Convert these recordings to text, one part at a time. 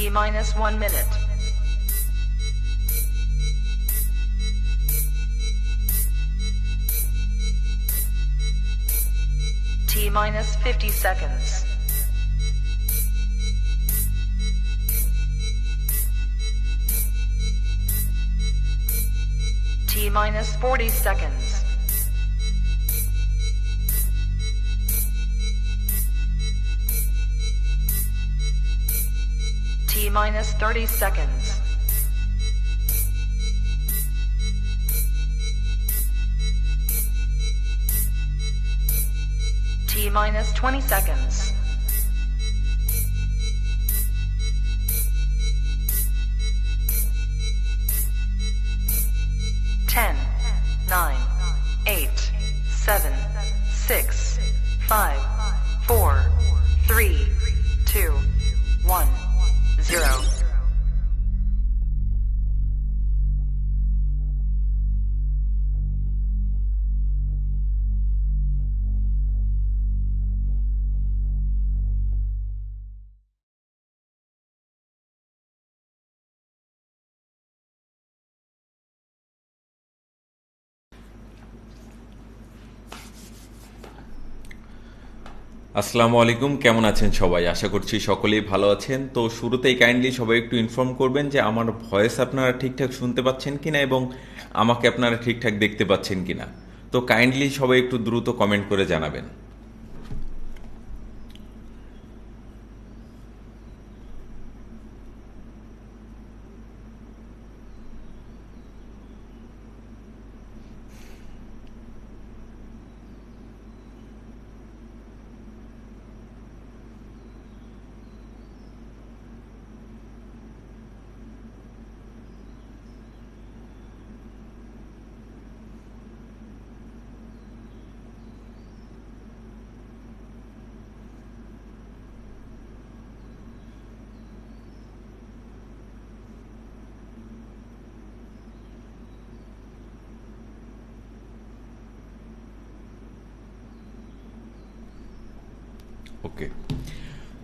T minus 1 minute. T minus 50 seconds. T minus 40 seconds. T minus 30 seconds. T minus 20 seconds. Ten, 9, 8, 7, 6, 5, 4, 3, 2, 1, 0. আসসালামু আলাইকুম, কেমন আছেন সবাই? আশা করছি সকলেই ভালো আছেন। তো শুরুতেই কাইন্ডলি সবাই একটু ইনফর্ম করবেন যে আমার ভয়েস আপনারা ঠিকঠাক শুনতে পাচ্ছেন কিনা এবং আমাকে আপনারা ঠিকঠাক দেখতে পাচ্ছেন কিনা। তো কাইন্ডলি সবাই একটু দ্রুত কমেন্ট করে জানাবেন। ওকে,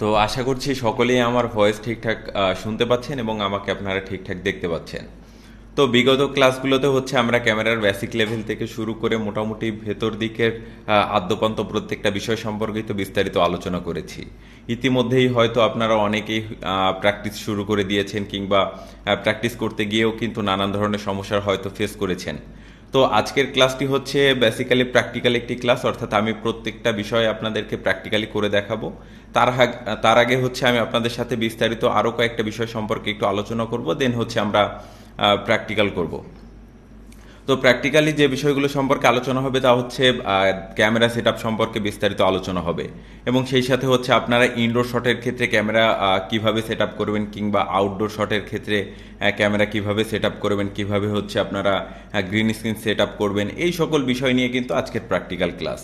তো আশা করছি সকলেই আমার ভয়েস ঠিকঠাক শুনতে পাচ্ছেন এবং আমাকে আপনারা ঠিকঠাক দেখতে পাচ্ছেন। তো বিগত ক্লাসগুলোতে হচ্ছে আমরা ক্যামেরার বেসিক লেভেল থেকে শুরু করে মোটামুটি ভেতর দিকের আদ্যপান্ত প্রত্যেকটা বিষয় সম্পর্কিত বিস্তারিত আলোচনা করেছি। ইতিমধ্যেই হয়তো আপনারা অনেকেই প্র্যাকটিস শুরু করে দিয়েছেন কিংবা প্র্যাকটিস করতে গিয়েও কিন্তু নানান ধরনের সমস্যার হয়তো ফেস করেছেন। তো আজকের ক্লাসটি হচ্ছে বেসিক্যালি প্র্যাকটিক্যাল একটি ক্লাস, অর্থাৎ আমি প্রত্যেকটা বিষয় আপনাদেরকে প্র্যাকটিক্যালি করে দেখাবো। তার আগে হচ্ছে আমি আপনাদের সাথে বিস্তারিত আরও কয়েকটা বিষয় সম্পর্কে একটু আলোচনা করব, দেন হচ্ছে আমরা প্র্যাকটিক্যাল করব। তো প্র্যাকটিক্যালি যে বিষয়গুলো সম্পর্কে আলোচনা হবে তা হচ্ছে ক্যামেরা সেট আপ সম্পর্কে বিস্তারিত আলোচনা হবে এবং সেই সাথে হচ্ছে আপনারা ইনডোর শটের ক্ষেত্রে ক্যামেরা কিভাবে সেট আপ করবেন কিংবা আউটডোর শটের ক্ষেত্রে ক্যামেরা কিভাবে সেট আপ করবেন, কিভাবে হচ্ছে আপনারা গ্রিন স্ক্রিন সেট আপ করবেন, এই সকল বিষয় নিয়ে কিন্তু আজকের প্র্যাকটিক্যাল ক্লাস।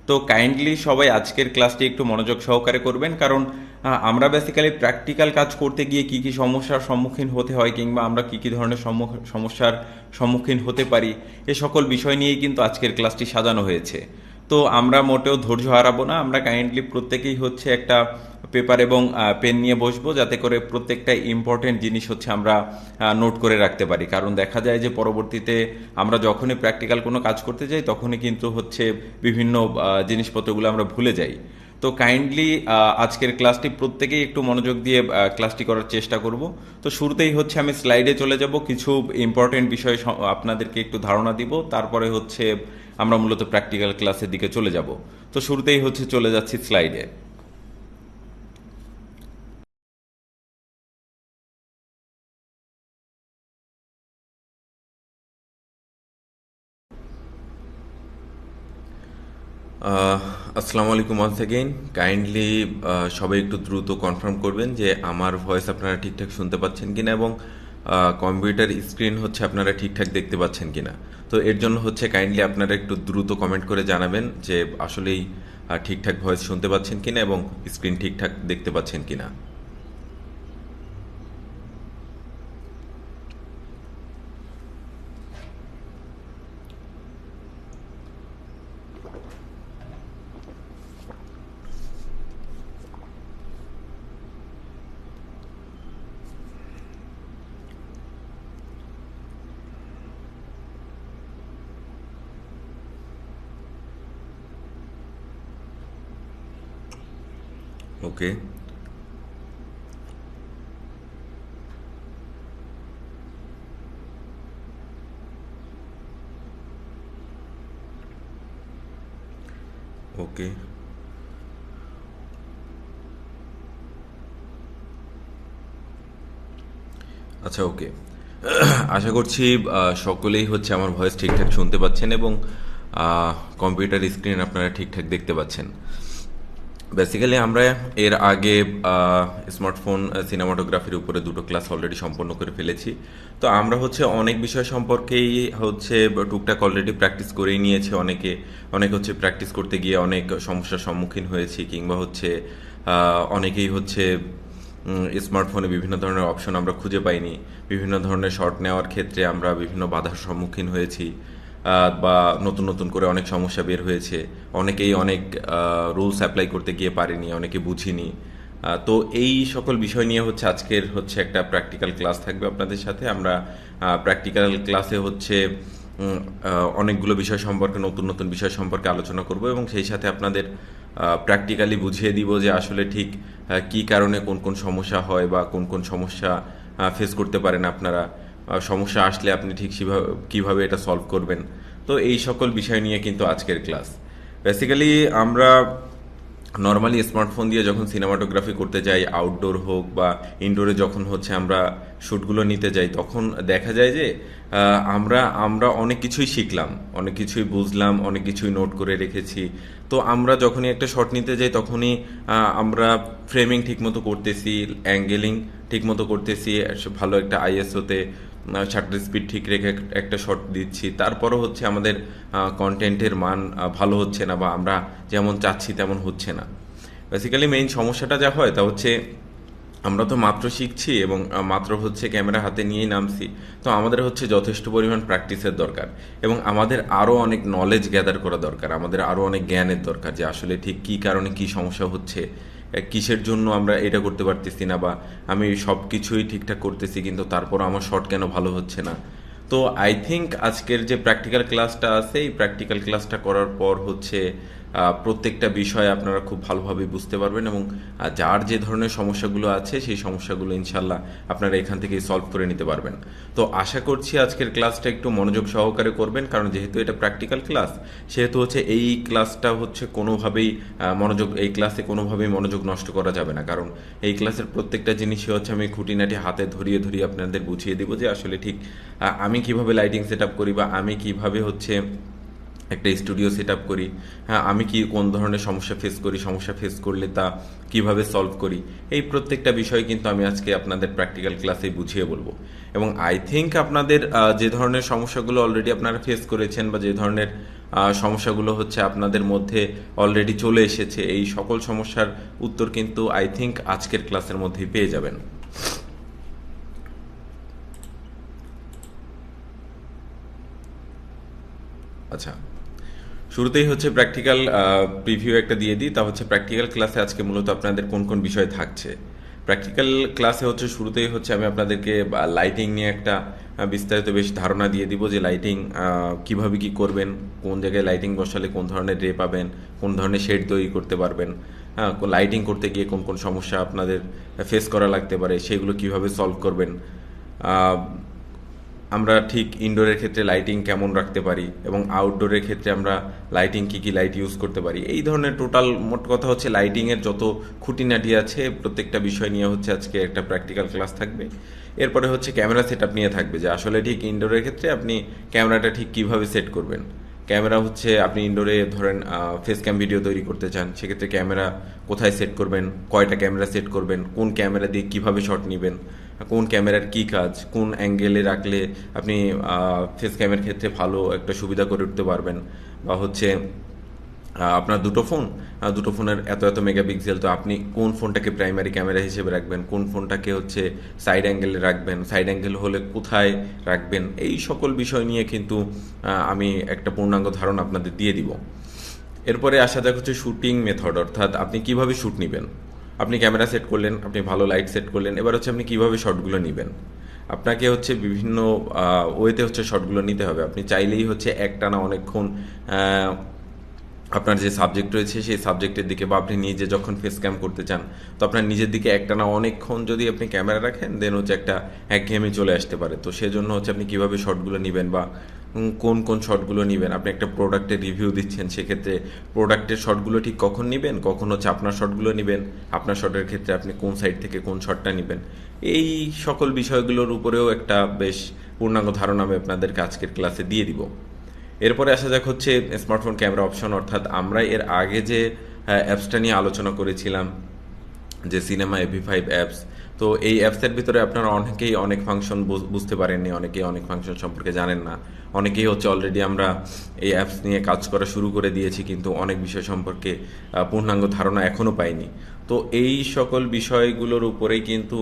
তো কাইন্ডলি সবাই আজকের ক্লাসটি একটু মনোযোগ সহকারে করবেন, কারণ আমরা বেসিক্যালি প্র্যাকটিক্যাল কাজ করতে গিয়ে কি কি সমস্যার সম্মুখীন হতে হয় কিংবা আমরা কি কি ধরনের সমস্যার সম্মুখীন হতে পারি, এ সকল বিষয় নিয়েই কিন্তু আজকের ক্লাসটি সাজানো হয়েছে। তো আমরা মোটেও ধৈর্য হারাবো না, আমরা কাইন্ডলি প্রত্যেকেই হচ্ছে একটা পেপার এবং পেন নিয়ে বসবো, যাতে করে প্রত্যেকটা ইম্পর্টেন্ট জিনিস হচ্ছে আমরা নোট করে রাখতে পারি। কারণ দেখা যায় যে পরবর্তীতে আমরা যখনই প্র্যাকটিক্যাল কোনো কাজ করতে যাই তখনই কিন্তু হচ্ছে বিভিন্ন জিনিসপত্রগুলো আমরা ভুলে যাই। তো কাইন্ডলি আজকের ক্লাসটি প্রত্যেকেই একটু মনোযোগ দিয়ে ক্লাসটি করার চেষ্টা করব। তো শুরুতেই হচ্ছে আমি স্লাইডে চলে যাব, কিছু ইম্পর্টেন্ট বিষয় আপনাদেরকে একটু ধারণা দিব, তারপরে হচ্ছে আমরা মূলত প্র্যাকটিক্যাল ক্লাসের দিকে চলে যাব। তো শুরুতেই হচ্ছে চলে যাচ্ছি স্লাইডে। আসসালামু আলাইকুম ওয়ান্স এগেইন। কাইন্ডলি সবাই একটু দ্রুত কনফার্ম করবেন যে আমার ভয়েস আপনারা ঠিকঠাক শুনতে পাচ্ছেন কিনা এবং কম্পিউটার স্ক্রিন হচ্ছে আপনারা ঠিকঠাক দেখতে পাচ্ছেন কিনা। তো এর জন্য হচ্ছে কাইন্ডলি আপনারা একটু দ্রুত কমেন্ট করে জানাবেন যে আসলেই ঠিকঠাক ভয়েস শুনতে পাচ্ছেন কিনা এবং স্ক্রিন ঠিকঠাক দেখতে পাচ্ছেন কিনা। ওকে। ওকে। আচ্ছা, ওকে। আশা করছি সকলেই হচ্ছে আমার ভয়েস ঠিকঠাক শুনতে পাচ্ছেন এবং কম্পিউটার স্ক্রিন আপনারা ঠিকঠাক দেখতে পাচ্ছেন। বেসিক্যালি আমরা এর আগে স্মার্টফোন সিনেমাটোগ্রাফির উপরে দুটো ক্লাস অলরেডি সম্পন্ন করে ফেলেছি। তো আমরা হচ্ছে অনেক বিষয় সম্পর্কেই হচ্ছে টুকটাক অলরেডি প্র্যাকটিস করেই নিয়েছি। অনেক হচ্ছে প্র্যাকটিস করতে গিয়ে অনেক সমস্যার সম্মুখীন হয়েছি, কিংবা হচ্ছে অনেকেই হচ্ছে স্মার্টফোনে বিভিন্ন ধরনের অপশন আমরা খুঁজে পাইনি। বিভিন্ন ধরনের শট নেওয়ার ক্ষেত্রে আমরা বিভিন্ন বাধার সম্মুখীন হয়েছি, বা নতুন নতুন করে অনেক সমস্যা বের হয়েছে। অনেকেই অনেক রুলস অ্যাপ্লাই করতে গিয়ে পারেনি, অনেকে বুঝিনি। তো এই সকল বিষয় নিয়ে হচ্ছে আজকের হচ্ছে একটা প্র্যাকটিক্যাল ক্লাস থাকবে আপনাদের সাথে। আমরা প্র্যাকটিক্যাল ক্লাসে হচ্ছে অনেকগুলো বিষয় সম্পর্কে, নতুন নতুন বিষয় সম্পর্কে আলোচনা করব এবং সেই সাথে আপনাদের প্র্যাকটিক্যালি বুঝিয়ে দিব যে আসলে ঠিক কী কারণে কোন কোন সমস্যা হয় বা কোন কোন সমস্যা ফেস করতে পারেন আপনারা। সমস্যা আসলে আপনি ঠিক কীভাবে এটা সলভ করবেন। তো এই সকল বিষয় নিয়ে কিন্তু আজকের ক্লাস। বেসিক্যালি আমরা নর্মালি স্মার্টফোন দিয়ে যখন সিনেমাটোগ্রাফি করতে যাই, আউটডোর হোক বা ইনডোরে যখন হচ্ছে আমরা শ্যুটগুলো নিতে যাই, তখন দেখা যায় যে আমরা অনেক কিছুই শিখলাম, অনেক কিছুই বুঝলাম, অনেক কিছুই নোট করে রেখেছি। তো আমরা যখনই একটা শট নিতে যাই তখনই আমরা ফ্রেমিং ঠিকমতো করতেছি, অ্যাঙ্গেলিং ঠিকমতো করতেছি, ভালো একটা আইএসওতে শাটার স্পিড ঠিক রেখে একটা শট দিচ্ছি। তারপরও হচ্ছে আমাদের কন্টেন্টের মান ভালো হচ্ছে না, বা আমরা যেমন চাচ্ছি তেমন হচ্ছে না। বেসিক্যালি মেইন সমস্যাটা যা হয় তা হচ্ছে আমরা তো মাত্র শিখছি এবং মাত্র হচ্ছে ক্যামেরা হাতে নিয়েই নামছি। তো আমাদের হচ্ছে যথেষ্ট পরিমাণ প্র্যাকটিসের দরকার এবং আমাদের আরও অনেক নলেজ গ্যাদার করা দরকার, আমাদের আরও অনেক জ্ঞানের দরকার যে আসলে ঠিক কী কারণে কী সমস্যা হচ্ছে, কিসের জন্য আমরা এটা করতে পারতেছি না, বা আমি সব কিছুই ঠিকঠাক করতেছি কিন্তু তারপর আমার শট কেন ভালো হচ্ছে না। তো আই থিঙ্ক আজকের যে প্র্যাকটিক্যাল ক্লাসটা আছে, এই প্র্যাকটিক্যাল ক্লাসটা করার পর হচ্ছে প্রত্যেকটা বিষয় আপনারা খুব ভালোভাবে বুঝতে পারবেন এবং যার যে ধরনের সমস্যাগুলো আছে সেই সমস্যাগুলো ইনশাল্লাহ আপনারা এখান থেকেই সলভ করে নিতে পারবেন। তো আশা করছি আজকের ক্লাসটা একটু মনোযোগ সহকারে করবেন, কারণ যেহেতু এটা প্র্যাকটিক্যাল ক্লাস সেহেতু হচ্ছে এই ক্লাসটা হচ্ছে এই ক্লাসে কোনোভাবেই মনোযোগ নষ্ট করা যাবে না। কারণ এই ক্লাসের প্রত্যেকটা জিনিসই হচ্ছে আমি খুঁটিনাটি হাতে ধরিয়ে ধরিয়ে আপনাদের বুঝিয়ে দিব যে আসলে ঠিক আমি কিভাবে লাইটিং সেট আপ করি, বা আমি কিভাবে হচ্ছে একটা স্টুডিও সেট আপ করি, হ্যাঁ আমি কোন ধরনের সমস্যা ফেস করলে তা কিভাবে সলভ করি। এই প্রত্যেকটা বিষয় কিন্তু আমি আজকে আপনাদের প্র্যাকটিক্যাল ক্লাসেই বুঝিয়ে বলবো। এবং আই থিঙ্ক আপনাদের যে ধরনের সমস্যাগুলো অলরেডি আপনারা ফেস করেছেন, বা যে ধরনের সমস্যাগুলো হচ্ছে আপনাদের মধ্যে অলরেডি চলে এসেছে, এই সকল সমস্যার উত্তর কিন্তু আই থিঙ্ক আজকের ক্লাসের মধ্যেই পেয়ে যাবেন। আচ্ছা, শুরুতেই হচ্ছে প্র্যাকটিক্যাল প্রিভিউ একটা দিয়ে দিই। তা হচ্ছে প্র্যাকটিক্যাল ক্লাসে আজকে মূলত আপনাদের কোন কোন বিষয় থাকছে। প্র্যাকটিক্যাল ক্লাসে হচ্ছে শুরুতেই হচ্ছে আমি আপনাদেরকে লাইটিং নিয়ে একটা বিস্তারিত বেশ ধারণা দিয়ে দিব যে লাইটিং কিভাবে কি করবেন, কোন জায়গায় লাইটিং বসালে কোন ধরনের রে পাবেন, কোন ধরনের শেড তৈরি করতে পারবেন, হ্যাঁ লাইটিং করতে গিয়ে কোন কোন সমস্যা আপনাদের ফেস করা লাগতে পারে, সেগুলো কিভাবে সলভ করবেন। আমরা ঠিক ইনডোরের ক্ষেত্রে লাইটিং কেমন রাখতে পারি এবং আউটডোরের ক্ষেত্রে আমরা লাইটিং কী লাইট ইউজ করতে পারি, এই ধরনের টোটাল মোট কথা হচ্ছে লাইটিংয়ের যত খুঁটিনাটি আছে প্রত্যেকটা বিষয় নিয়ে হচ্ছে আজকে একটা প্র্যাকটিক্যাল ক্লাস থাকবে। এরপরে হচ্ছে ক্যামেরা সেট আপ নিয়ে থাকবে যে আসলে ঠিক ইনডোরের ক্ষেত্রে আপনি ক্যামেরাটা ঠিক কীভাবে সেট করবেন। ক্যামেরা হচ্ছে আপনি ইনডোরে ধরেন ফেস ক্যাম ভিডিও তৈরি করতে চান, সেক্ষেত্রে ক্যামেরা কোথায় সেট করবেন, কয়টা ক্যামেরা সেট করবেন, কোন ক্যামেরা দিয়ে কীভাবে শট নেবেন, কোন ক্যামেরার কী কাজ, কোন অ্যাঙ্গেলে রাখলে আপনি ফেস ক্যামের ক্ষেত্রে ভালো একটা সুবিধা করে উঠতে পারবেন। বা হচ্ছে আপনার দুটো ফোনের এত এত মেগাপিক্সেল, তো আপনি কোন ফোনটাকে প্রাইমারি ক্যামেরা হিসেবে রাখবেন, কোন ফোনটাকে হচ্ছে সাইড অ্যাঙ্গেলে রাখবেন, সাইড অ্যাঙ্গেল হলে কোথায় রাখবেন, এই সকল বিষয় নিয়ে কিন্তু আমি একটা পূর্ণাঙ্গ ধারণা আপনাদের দিয়ে দিব। এরপরে আসা যাক হচ্ছে শুটিং মেথড, অর্থাৎ আপনি কিভাবে শ্যুট নেবেন। আপনি ক্যামেরা সেট করলেন, আপনি ভালো লাইট সেট করলেন, এবার হচ্ছে আপনি কিভাবে শটগুলো নেবেন। আপনাকে হচ্ছে বিভিন্ন ওয়েতে হচ্ছে শটগুলো নিতে হবে। আপনি চাইলেই হচ্ছে একটানা অনেকক্ষণ আপনার যে সাবজেক্ট রয়েছে সেই সাবজেক্টের দিকে, বা আপনি নিজে যখন ফেস ক্যাম করতে চান তো আপনার নিজের দিকে একটানা অনেকক্ষণ যদি আপনি ক্যামেরা রাখেন দেন হচ্ছে একটা একঘেয়েমি চলে আসতে পারে। তো সেজন্য হচ্ছে আপনি কীভাবে শটগুলো নেবেন বা কোন কোন শটগুলো নেবেন, আপনি একটা প্রোডাক্টের রিভিউ দিচ্ছেন সেক্ষেত্রে প্রোডাক্টের শটগুলো ঠিক কখন নেবেন, কখন হচ্ছে আপনার শটগুলো নেবেন, আপনার শটের ক্ষেত্রে আপনি কোন সাইড থেকে কোন শটটা নেবেন, এই সকল বিষয়গুলোর উপরেও একটা বেশ পূর্ণাঙ্গ ধারণা আমি আপনাদেরকে আজকের ক্লাসে দিয়ে দিব। এরপরে আসা যাক হচ্ছে স্মার্টফোন ক্যামেরা অপশন, অর্থাৎ আমরা এর আগে যে অ্যাপসটা নিয়ে আলোচনা করেছিলাম যে সিনেমা এভি5 অ্যাপস। তো এই অ্যাপসের ভিতরে আপনারা অনেকেই অনেক ফাংশন বুঝতে পারেননি, অনেকেই অনেক ফাংশন সম্পর্কে জানেন না, অনেকেই হচ্ছে অলরেডি আমরা এই অ্যাপস নিয়ে কাজ করা শুরু করে দিয়েছি কিন্তু অনেক বিষয় সম্পর্কে পূর্ণাঙ্গ ধারণা এখনও পাইনি। তো এই সকল বিষয়গুলোর উপরেই কিন্তু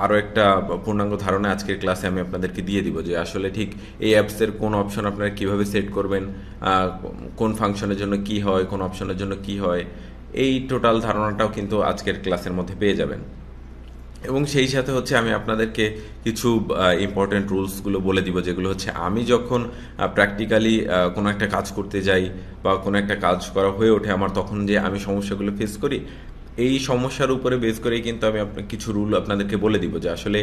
আরও একটা পূর্ণাঙ্গ ধারণা আজকের ক্লাসে আমি আপনাদেরকে দিয়ে দিব যে আসলে ঠিক এই অ্যাপসের কোন অপশন আপনারা কীভাবে সেট করবেন, কোন ফাংশনের জন্য কি হয়, কোন অপশনের জন্য কি হয়, এই টোটাল ধারণাটাও কিন্তু আজকের ক্লাসের মধ্যে পেয়ে যাবেন। এবং সেই সাথে হচ্ছে আমি আপনাদেরকে কিছু ইম্পর্টেন্ট রুলসগুলো বলে দিব, যেগুলো হচ্ছে আমি যখন প্র্যাকটিক্যালি কোনো একটা কাজ করতে যাই বা কোনো একটা কাজ করা হয়ে ওঠে আমার, তখন যে আমি সমস্যাগুলো ফেস করি এই সমস্যার উপরে বেস করেই কিন্তু আমি কিছু রুল আপনাদেরকে বলে দিব যে আসলে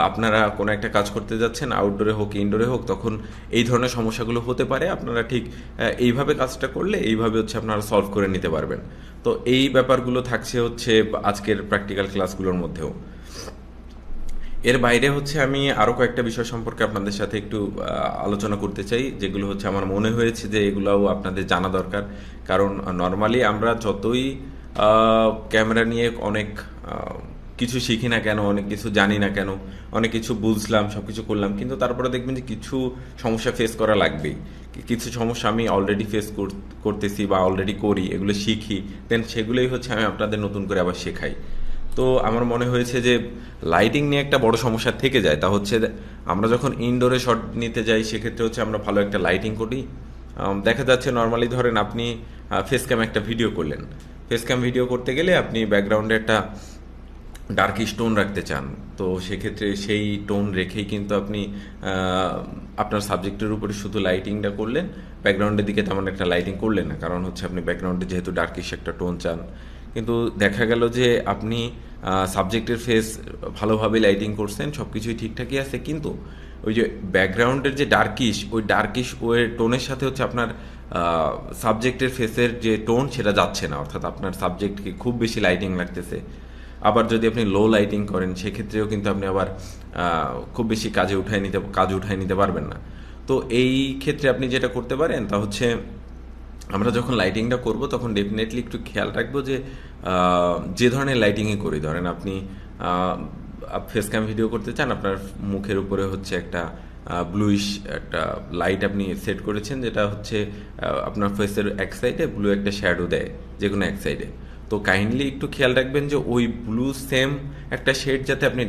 আপনারা কোনো একটা কাজ করতে যাচ্ছেন, আউটডোরে হোক ইনডোরে হোক, তখন এই ধরনের সমস্যাগুলো হতে পারে, আপনারা ঠিক এইভাবে কাজটা করলে এইভাবে হচ্ছে আপনারা সলভ করে নিতে পারবেন। তো এই ব্যাপারগুলো থাকছে হচ্ছে আজকের প্র্যাকটিক্যাল ক্লাসগুলোর মধ্যেও। এর বাইরে হচ্ছে আমি আরও কয়েকটা বিষয় সম্পর্কে আপনাদের সাথে একটু আলোচনা করতে চাই, যেগুলো হচ্ছে আমার মনে হয়েছে যে এগুলোও আপনাদের জানা দরকার। কারণ নর্মালি আমরা যতই ক্যামেরা নিয়ে অনেক কিছু শিখি না কেন, অনেক কিছু জানি না কেন, অনেক কিছু বুঝলাম, সব কিছু করলাম, কিন্তু তারপরে দেখবেন যে কিছু সমস্যা ফেস করা লাগবেই। কিছু সমস্যা আমি অলরেডি ফেস করতেছি বা অলরেডি করি, এগুলো শিখি, দেন সেগুলোই হচ্ছে আমি আপনাদের নতুন করে আবার শেখাই। তো আমার মনে হয়েছে যে লাইটিং নিয়ে একটা বড় সমস্যা থেকে যায়, তা হচ্ছে আমরা যখন ইনডোরে শট নিতে যাই সেক্ষেত্রে হচ্ছে আমরা ভালো একটা লাইটিং করি। দেখা যাচ্ছে নর্মালি ধরেন আপনি ফেস ক্যাম একটা ভিডিও করলেন, ফেস ক্যাম ভিডিও করতে গেলে আপনি ব্যাকগ্রাউন্ডে একটা ডার্কিশ টোন রাখতে চান, তো সেক্ষেত্রে সেই টোন রেখেই কিন্তু আপনি আপনার সাবজেক্টের উপরে শুধু লাইটিংটা করলেন, ব্যাকগ্রাউন্ডের দিকে তেমন একটা লাইটিং করলেন না, কারণ হচ্ছে আপনি ব্যাকগ্রাউন্ডে যেহেতু ডার্কিশ একটা টোন চান। কিন্তু দেখা গেল যে আপনি সাবজেক্টের ফেস ভালোভাবে লাইটিং করছেন, সব কিছুই ঠিকঠাকই আছে, কিন্তু ওই যে ব্যাকগ্রাউন্ডের যে ডার্কিশ, ওই ডার্কিশ ওই টোনের সাথে হচ্ছে আপনার সাবজেক্টের ফেসের যে টোন সেটা যাচ্ছে না, অর্থাৎ আপনার সাবজেক্টকে খুব বেশি লাইটিং লাগতেছে। আবার যদি আপনি লো লাইটিং করেন সেক্ষেত্রেও কিন্তু আপনি আবার খুব বেশি কাজ উঠায় নিতে পারবেন না। তো এই ক্ষেত্রে আপনি যেটা করতে পারেন তা হচ্ছে আমরা যখন লাইটিংটা করব তখন ডেফিনেটলি একটু খেয়াল রাখবো যে যে ধরনের লাইটিংই করি, ধরেন আপনি ফেস ক্যাম ভিডিও করতে চান, আপনার মুখের উপরে হচ্ছে একটা ব্লুইশ একটা লাইট আপনি সেট করেছেন, যেটা হচ্ছে আপনার ফেসের এক সাইডে ব্লু একটা শ্যাডো দেয় যে কোনো এক সাইডে। তো কাইন্ডলি একটু খেয়াল রাখবেন যে ওই ব্লু সেম একটা শেড যাতে আপনি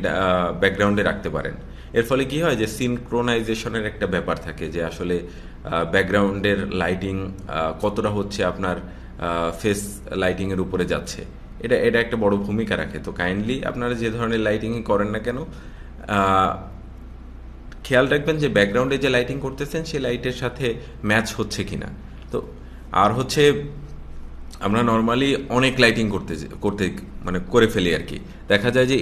ব্যাকগ্রাউন্ডে রাখতে পারেন। এর ফলে কি হয় যে সিনক্রোনাইজেশনের একটা ব্যাপার থাকে, যে আসলে ব্যাকগ্রাউন্ডের লাইটিং কতটা হচ্ছে আপনার ফেস লাইটিংয়ের উপরে যাচ্ছে, এটা একটা বড় ভূমিকা রাখে। তো কাইন্ডলি আপনারা যে ধরনের লাইটিংই করেন না কেন খেয়াল রাখবেন যে ব্যাকগ্রাউন্ডে যে লাইটিং করতেছেন সেই লাইটের সাথে ম্যাচ হচ্ছে কিনা। তো আর হচ্ছে আমরা নর্মালি অনেক লাইটিং করতে মানে করে ফেলি আর কি, দেখা যায় যে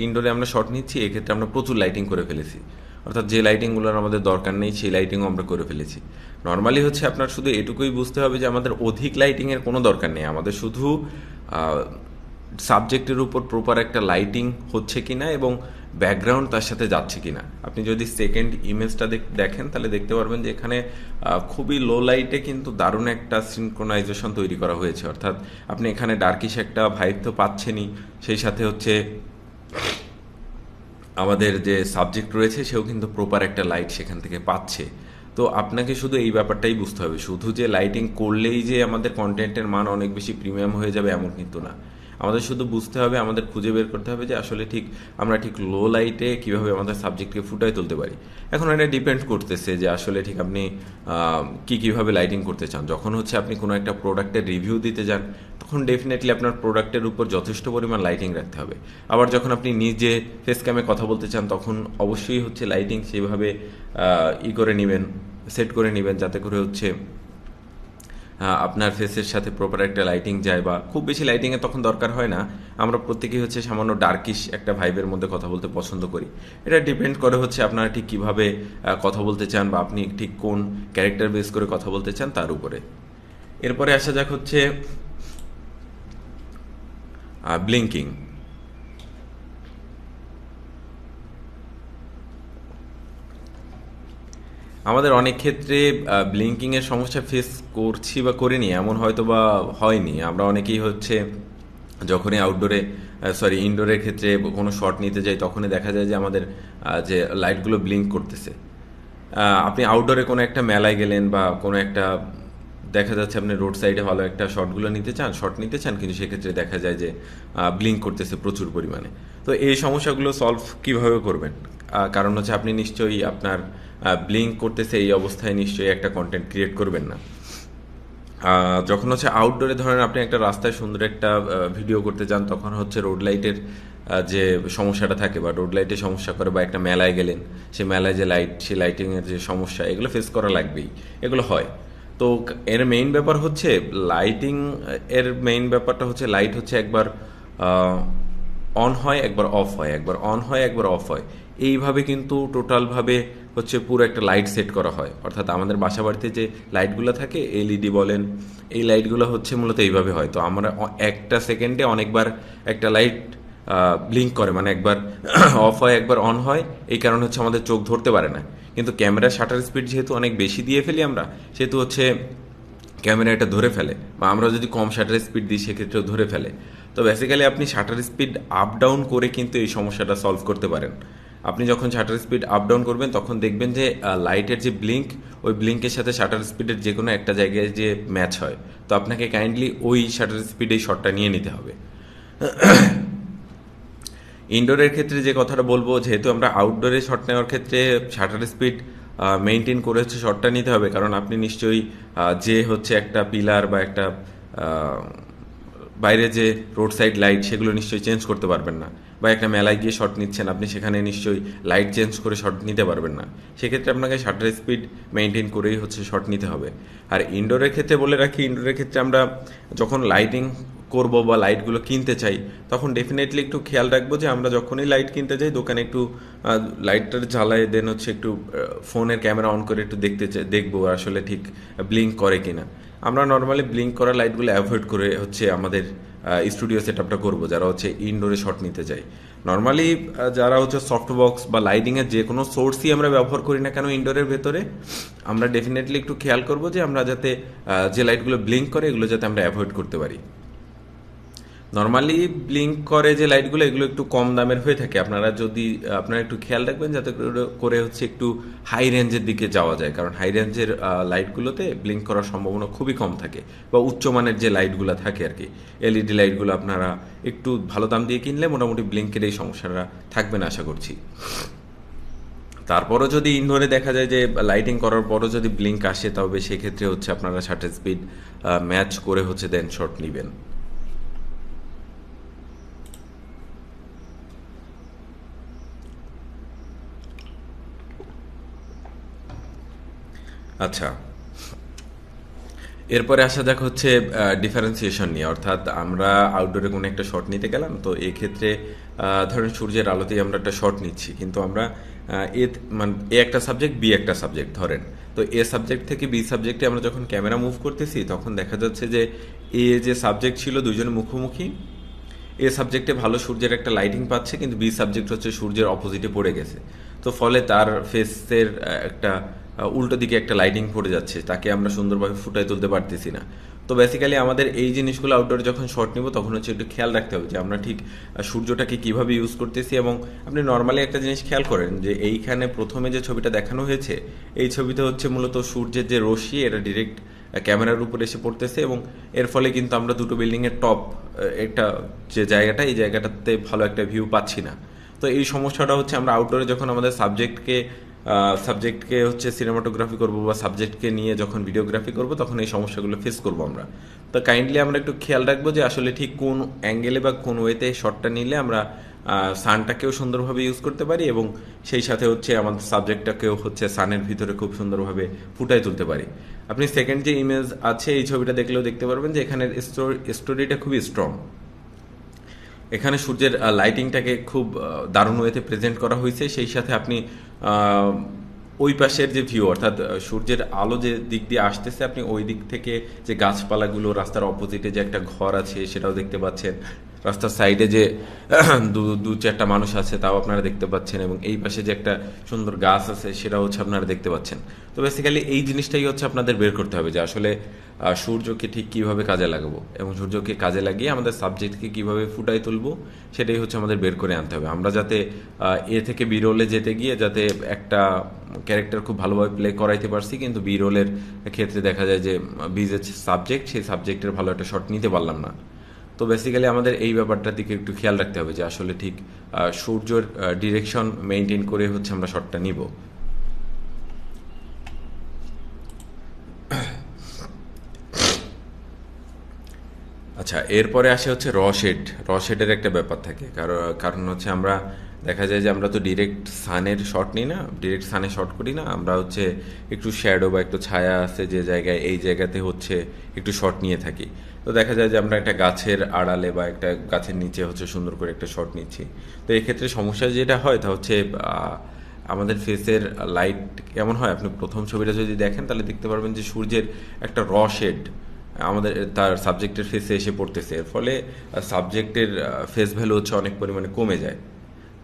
ইনডোরে আমরা শট নিচ্ছি, এক্ষেত্রে আমরা প্রচুর লাইটিং করে ফেলেছি, অর্থাৎ যে লাইটিংগুলোর আমাদের দরকার নেই সেই লাইটিংও আমরা করে ফেলেছি। নর্মালি হচ্ছে আপনার শুধু এটুকুই বুঝতে হবে যে আমাদের অধিক লাইটিংয়ের কোনো দরকার নেই, আমাদের শুধু সাবজেক্টের উপর প্রপার একটা লাইটিং হচ্ছে কিনা এবং ব্যাকগ্রাউন্ড তার সাথে যাচ্ছে কিনা। আপনি যদি সেকেন্ড ইমেজটা দেখেন তাহলে দেখতে পারবেন যে এখানে খুবই লো লাইটে কিন্তু দারুণ একটা সিনক্রোনাইজেশন তৈরি করা হয়েছে, অর্থাৎ আপনি এখানে ডার্কিশ একটা ভাইব তো পাচ্ছেনই, সেই সাথে হচ্ছে আমাদের যে সাবজেক্ট রয়েছে সেও কিন্তু প্রপার একটা লাইট সেখান থেকে পাচ্ছে। তো আপনাকে শুধু এই ব্যাপারটাই বুঝতে হবে, শুধু যে লাইটিং করলেই যে আমাদের কন্টেন্টের মান অনেক বেশি প্রিমিয়াম হয়ে যাবে এমন কিন্তু না। আমাদের শুধু বুঝতে হবে, আমাদের খুঁজে বের করতে হবে যে আসলে ঠিক আমরা ঠিক লো লাইটে কীভাবে আমাদের সাবজেক্টকে ফুটায় তুলতে পারি। এখন এটা ডিপেন্ড করতেছে যে আসলে ঠিক আপনি কীভাবে লাইটিং করতে চান। যখন হচ্ছে আপনি কোনো একটা প্রোডাক্টের রিভিউ দিতে যান তখন ডেফিনেটলি আপনার প্রোডাক্টের উপর যথেষ্ট পরিমাণ লাইটিং রাখতে হবে। আবার যখন আপনি নিজে ফেস ক্যামে কথা বলতে চান তখন অবশ্যই হচ্ছে লাইটিং সেইভাবে করে নেবেন, সেট করে নেবেন, যাতে করে হচ্ছে আপনার ফেসের সাথে প্রপার একটা লাইটিং যায়, বা খুব বেশি লাইটিংয়ের তখন দরকার হয় না। আমরা প্রত্যেকেই হচ্ছে সামান্য ডার্কিশ একটা ভাইবের মধ্যে কথা বলতে পছন্দ করি। এটা ডিপেন্ড করে হচ্ছে আপনারা ঠিক কীভাবে কথা বলতে চান, বা আপনি ঠিক কোন ক্যারেক্টার বেস করে কথা বলতে চান তার উপরে। এরপরে আসা যাক হচ্ছে ব্লিঙ্কিং। আমাদের অনেক ক্ষেত্রে ব্লিঙ্কিংয়ের সমস্যা ফেস করছি বা করিনি এমন হয়তো বা হয়নি। আমরা অনেকেই হচ্ছে যখনই ইনডোরের ক্ষেত্রে কোনো শট নিতে যাই, তখনই দেখা যায় যে আমাদের যে লাইটগুলো ব্লিঙ্ক করতেছে। আপনি আউটডোরে কোনো একটা মেলায় গেলেন, বা কোনো একটা দেখা যাচ্ছে আপনি রোড সাইডে ভালো একটা শট নিতে চান, কিন্তু সেক্ষেত্রে দেখা যায় যে ব্লিঙ্ক করতেছে প্রচুর পরিমাণে। তো এই সমস্যাগুলো সলভ কিভাবে করবেন? কারণ হচ্ছে আপনি নিশ্চয়ই আপনার ব্লিঙ্ক করতেছে এই অবস্থায় নিশ্চয়ই একটা কন্টেন্ট ক্রিয়েট করবেন না। যখন হচ্ছে আউটডোরে ধরেন আপনি একটা রাস্তায় সুন্দর একটা ভিডিও করতে যান, তখন হচ্ছে রোড লাইটের যে সমস্যাটা থাকে, বা রোড লাইটের সমস্যা করে, বা একটা মেলায় গেলেন, সেই মেলায় যে লাইট, সেই লাইটিংয়ের যে সমস্যা, এগুলো ফেস করা লাগবেই, এগুলো হয়। তো এর মেইন ব্যাপার হচ্ছে ব্যাপারটা হচ্ছে লাইট হচ্ছে একবার অন হয়, একবার অফ হয়, একবার অন হয়, একবার অফ হয়। এইভাবে কিন্তু টোটালভাবে হচ্ছে পুরো একটা লাইট সেট করা হয়। অর্থাৎ আমাদের বাসা বাড়িতে যে লাইটগুলো থাকে, এলইডি বলেন, এই লাইটগুলো হচ্ছে মূলত এইভাবে হয়। তো আমরা একটা সেকেন্ডে অনেকবার একটা লাইট ব্লিঙ্ক করে, মানে একবার অফ হয়, একবার অন হয়। এই কারণে হচ্ছে আমাদের চোখ ধরতে পারে না। কিন্তু ক্যামেরার শাটার স্পিড যেহেতু অনেক বেশি দিয়ে ফেলি আমরা, সেহেতু হচ্ছে ক্যামেরা এটা ধরে ফেলে, বা আমরা যদি কম শাটার স্পিড দিই সেক্ষেত্রেও ধরে ফেলে। তো বেসিক্যালি আপনি শাটার স্পিড আপ ডাউন করে কিন্তু এই সমস্যাটা সলভ করতে পারেন। আপনি যখন শাটার স্পিড আপ ডাউন করবেন, তখন দেখবেন যে লাইটের যে ব্লিঙ্ক, ওই ব্লিঙ্কের সাথে শাটার স্পিডের যে কোনো একটা জায়গায় যে ম্যাচ হয়। তো আপনাকে কাইন্ডলি ওই শাটার স্পিডেই শটটা নিয়ে নিতে হবে। ইনডোরের ক্ষেত্রে যে কথাটা বলবো, যেহেতু আমরা আউটডোরে শট নেওয়ার ক্ষেত্রে শাটার স্পিড মেনটেন করে হচ্ছে শটটা নিতে হবে। কারণ আপনি নিশ্চয়ই যে হচ্ছে একটা পিলার বা একটা বাইরে যে রোড সাইড লাইট, সেগুলো নিশ্চয়ই চেঞ্জ করতে পারবেন না। বা একটা মেলায় গিয়ে শট নিচ্ছেন, আপনি সেখানে নিশ্চয়ই লাইট চেঞ্জ করে শট নিতে পারবেন না। সেক্ষেত্রে আপনাকে শাটার স্পিড মেনটেন করেই হচ্ছে শট নিতে হবে। আর ইনডোরের ক্ষেত্রে বলে রাখি, ইনডোরের ক্ষেত্রে আমরা যখন লাইটিং করব বা লাইটগুলো কিনতে চাই, তখন ডেফিনেটলি একটু খেয়াল রাখবো যে আমরা যখনই লাইট কিনতে যাই দোকানে একটু লাইটটার জ্বালায়, দেন হচ্ছে একটু ফোনের ক্যামেরা অন করে একটু দেখবো আসলে ঠিক ব্লিঙ্ক করে কিনা। আমরা নর্মালি ব্লিঙ্ক করা লাইটগুলো অ্যাভয়েড করে হচ্ছে আমাদের স্টুডিও সেট আপটা করবো, যারা হচ্ছে ইনডোরে শট নিতে চাই। নর্মালি যারা হচ্ছে সফট বক্স বা লাইটিংয়ের যে কোনো সোর্সই আমরা ব্যবহার করি না কেন ইনডোরের ভেতরে, আমরা ডেফিনেটলি একটু খেয়াল করবো যে আমরা যাতে যে লাইটগুলো ব্লিঙ্ক করে এগুলো যাতে আমরা অ্যাভয়েড করতে পারি। নর্মালি ব্লিঙ্ক করে যে লাইটগুলো, এগুলো একটু কম দামের হয়ে থাকে। আপনারা একটু খেয়াল রাখবেন যাতে করে হচ্ছে একটু হাই রেঞ্জের দিকে যাওয়া যায়, কারণ হাই রেঞ্জের লাইটগুলোতে ব্লিঙ্ক করার সম্ভাবনা খুবই কম থাকে। বা উচ্চমানের যে লাইটগুলো থাকে আর কি, এলইডি লাইটগুলো আপনারা একটু ভালো দাম দিয়ে কিনলে মোটামুটি ব্লিঙ্কের এই সমস্যাটা থাকবে না আশা করছি। তারপরও যদি ইনডোরে দেখা যায় যে লাইটিং করার পরও যদি ব্লিঙ্ক আসে, তবে সেক্ষেত্রে হচ্ছে আপনারা শাটার স্পিড ম্যাচ করে হচ্ছে দেন শট নেবেন। আচ্ছা, এরপরে আসা যাক হচ্ছে ডিফারেন্সিয়েশন নিয়ে। অর্থাৎ আমরা আউটডোরে কোনো একটা শট নিতে গেলাম, তো এক্ষেত্রে ধরেন সূর্যের আলোতেই আমরা একটা শট নিচ্ছি, কিন্তু আমরা এ একটা সাবজেক্ট, বি একটা সাবজেক্ট ধরেন। তো এ সাবজেক্ট থেকে বি সাবজেক্টে আমরা যখন ক্যামেরা মুভ করতেছি, তখন দেখা যাচ্ছে যে এ যে সাবজেক্ট ছিল দুজন মুখোমুখি, এ সাবজেক্টে ভালো সূর্যের একটা লাইটিং পাচ্ছে, কিন্তু বি সাবজেক্ট হচ্ছে সূর্যের অপোজিটে পড়ে গেছে। তো ফলে তার ফেসের একটা উল্টো দিকে একটা লাইটিং পড়ে যাচ্ছে, তাকে আমরা সুন্দরভাবে ফুটায় তুলতে পারতেছি না। তো বেসিক্যালি আমাদের এই জিনিসগুলো আউটডোরে যখন শট নিব, তখন হচ্ছে একটু খেয়াল রাখতে হবে যে আমরা ঠিক সূর্যটাকে কিভাবে ইউজ করতেছি। এবং আপনি নর্মালি একটা জিনিস খেয়াল করেন যে এইখানে প্রথমে যে ছবিটা দেখানো হয়েছে, এই ছবিতে হচ্ছে মূলত সূর্যের যে রশ্মি, এটা ডিরেক্ট ক্যামেরার উপর এসে পড়তেছে, এবং এর ফলে কিন্তু আমরা দুটো বিল্ডিংয়ের টপ একটা যে জায়গাটা, এই জায়গাটাতে ভালো একটা ভিউ পাচ্ছি না। তো এই সমস্যাটা হচ্ছে আমরা আউটডোরে যখন আমাদের সাবজেক্টকে হচ্ছে সিনেমাটোগ্রাফি করব বা সাবজেক্টকে নিয়ে যখন ভিডিওগ্রাফি করব, তখন এই সমস্যাগুলো ফেস করব আমরা। তো কাইন্ডলি আমরা একটু খেয়াল রাখবো যে আসলে ঠিক কোন অ্যাঙ্গেলে বা কোন ওয়েতে শটটা নিলে আমরা সানটাকেও সুন্দরভাবে ইউজ করতে পারি এবং সেই সাথে হচ্ছে আমাদের সাবজেক্টটাকেও হচ্ছে সানের ভিতরে খুব সুন্দরভাবে ফুটাই তুলতে পারি। আপনি সেকেন্ড যে ইমেজ আছে এই ছবিটা দেখলেও দেখতে পারবেন যে এখানের স্টোরিটা খুবই স্ট্রং। এখানে সূর্যের লাইটিংটাকে খুব দারুণ ওয়েতে প্রেজেন্ট করা হয়েছে, সেই সাথে আপনি ওই পাশের যে ভিউ অর্থাৎ সূর্যের আলো যে দিক দিয়ে আসতেছে আপনি ওই দিক থেকে যে গাছপালাগুলো, রাস্তার অপোজিটে যে একটা ঘর আছে সেটাও দেখতে পাচ্ছেন, রাস্তার সাইডে যে দু চারটা মানুষ আছে তাও আপনারা দেখতে পাচ্ছেন, এবং এই পাশে যে একটা সুন্দর গাছ আছে সেটাও হচ্ছে আপনারা দেখতে পাচ্ছেন। তো বেসিক্যালি এই জিনিসটাই হচ্ছে আপনাদের বের করতে হবে যে আসলে সূর্যকে ঠিক কিভাবে কাজে লাগাবো এবং সূর্যকে কাজে লাগিয়ে আমাদের সাবজেক্টকে কিভাবে ফুটাই তুলবো সেটাই হচ্ছে আমাদের বের করে আনতে হবে। আমরা যাতে এ থেকে বি রোলে যেতে গিয়ে যাতে একটা ক্যারেক্টার খুব ভালোভাবে প্লে করাইতে পারছি, কিন্তু বি রোলের ক্ষেত্রে দেখা যায় যে বি যে সাবজেক্ট সেই সাবজেক্টের ভালো একটা শট নিতে পারলাম না। তো বেসিক্যালি আমাদের এই ব্যাপারটার দিকে একটু খেয়াল রাখতে হবে যে আসলে ঠিক সূর্যের ডিরেকশন মেনটেন করে হচ্ছে আমরা শটটা নিব। আচ্ছা, এরপরে আসে হচ্ছে র শেডের একটা ব্যাপার থাকে, কারণ হচ্ছে আমরা দেখা যায় যে আমরা তো ডিরেক্ট সানের শট নিই না, ডিরেক্ট সানে শট করি না, আমরা হচ্ছে একটু শ্যাডো বা একটু ছায়া আছে যে জায়গায় এই জায়গাতে হচ্ছে একটু শট নিয়ে থাকি। তো দেখা যায় যে আমরা একটা গাছের আড়ালে বা একটা গাছের নিচে হচ্ছে সুন্দর করে একটা শট নিচ্ছি। তো এক্ষেত্রে সমস্যা যেটা হয় তা হচ্ছে আমাদের ফেসের লাইট কেমন হয়, আপনি প্রথম ছবিটা যদি দেখেন তাহলে দেখতে পারবেন যে সূর্যের একটা শেড আমাদের তার সাবজেক্টের ফেসে এসে পড়তেছে, এর ফলে সাবজেক্টের ফেস ভ্যালু হচ্ছে অনেক পরিমাণে কমে যায়।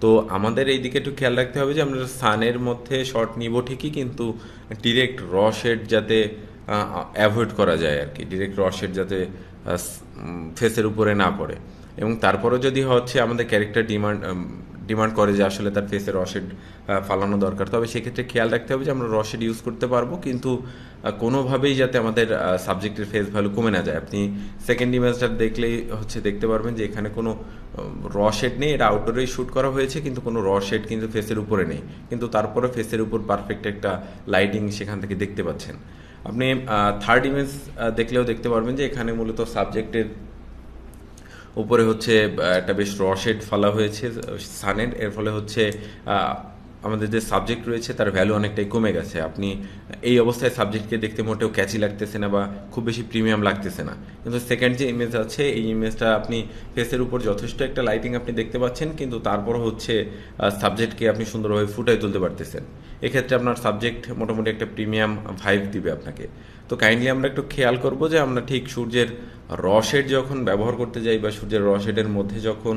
তো আমাদের এই দিকে একটু খেয়াল রাখতে হবে যে আমরা সানের মধ্যে শট নিব ঠিকই, কিন্তু ডিরেক্ট শেড যাতে অ্যাভয়েড করা যায় আর কি, ডিরেক্ট শেড যাতে ফেসের উপরে না পড়ে। এবং তারপরেও যদি হচ্ছে আমাদের ক্যারেক্টার ডিমান্ড করে যে আসলে তার ফেসের শেড ফালানো দরকার, তবে সেক্ষেত্রে খেয়াল রাখতে হবে যে আমরা শেড ইউজ করতে পারবো, কিন্তু কোনোভাবেই যাতে আমাদের সাবজেক্টের ফেস ভ্যালু কমে না যায়। আপনি সেকেন্ড ইমেজটা দেখলেই হচ্ছে দেখতে পারবেন যে এখানে কোনো শেড নেই, এটা আউটডোরেই শ্যুট করা হয়েছে, কিন্তু কোনো শেড কিন্তু ফেসের উপরে নেই, কিন্তু তারপরে ফেসের উপর পারফেক্ট একটা লাইটিং সেখান থেকে দেখতে পাচ্ছেন। আপনি থার্ড ইমেজ দেখলেও দেখতে পারবেন যে এখানে মূলত সাবজেক্টের উপরে হচ্ছে একটা বেশ শেড ফেলা হয়েছে সানের, এর ফলে হচ্ছে আমাদের যে সাবজেক্ট রয়েছে তার ভ্যালু অনেকটাই কমে গেছে। আপনি এই অবস্থায় সাবজেক্টকে দেখতে মোটেও ক্যাচি লাগতেছে না বা খুব বেশি প্রিমিয়াম লাগতেছে না, কিন্তু সেকেন্ড যে ইমেজ আছে এই ইমেজটা আপনি ফেসের উপর যথেষ্ট একটা লাইটিং আপনি দেখতে পাচ্ছেন, কিন্তু তারপর হচ্ছে সাবজেক্টকে আপনি সুন্দরভাবে ফুটাই তুলতে পারতেছেন। এক্ষেত্রে আপনার সাবজেক্ট মোটামুটি একটা প্রিমিয়াম ভাইব দিবে আপনাকে। তো কাইন্ডলি আমরা একটু খেয়াল করব যে আমরা ঠিক সূর্যের শেড যখন ব্যবহার করতে যাই বা সূর্যের শেডের মধ্যে যখন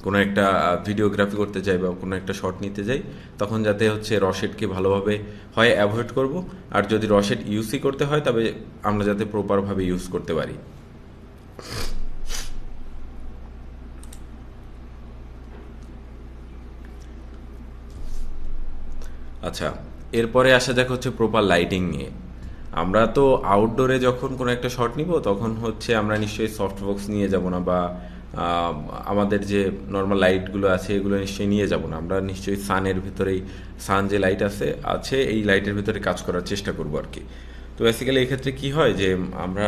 কোনো একটা ভিডিওগ্রাফি করতে যাই বা কোনো একটা শট নিতে যাই, তখন যাতে হচ্ছে শেডকে ভালোভাবে হয় অ্যাভয়েড করব, আর যদি শেড ইউজই করতে হয় তবে আমরা যাতে প্রপারভাবে ইউজ করতে পারি। আচ্ছা, এরপরে আসা যাক হচ্ছে প্রপার লাইটিং নিয়ে। আমরা তো আউটডোরে যখন কোনো একটা শট নিব তখন হচ্ছে আমরা নিশ্চয়ই সফট বক্স নিয়ে যাব না, বা আমাদের যে নর্মাল লাইটগুলো আছে এগুলো নিশ্চয়ই নিয়ে যাব না, আমরা নিশ্চয়ই সানের ভিতরেই সান যে লাইট আছে এই লাইটের ভিতরে কাজ করার চেষ্টা করব আর কি। তো বেসিক্যালি এক্ষেত্রে কি হয় যে আমরা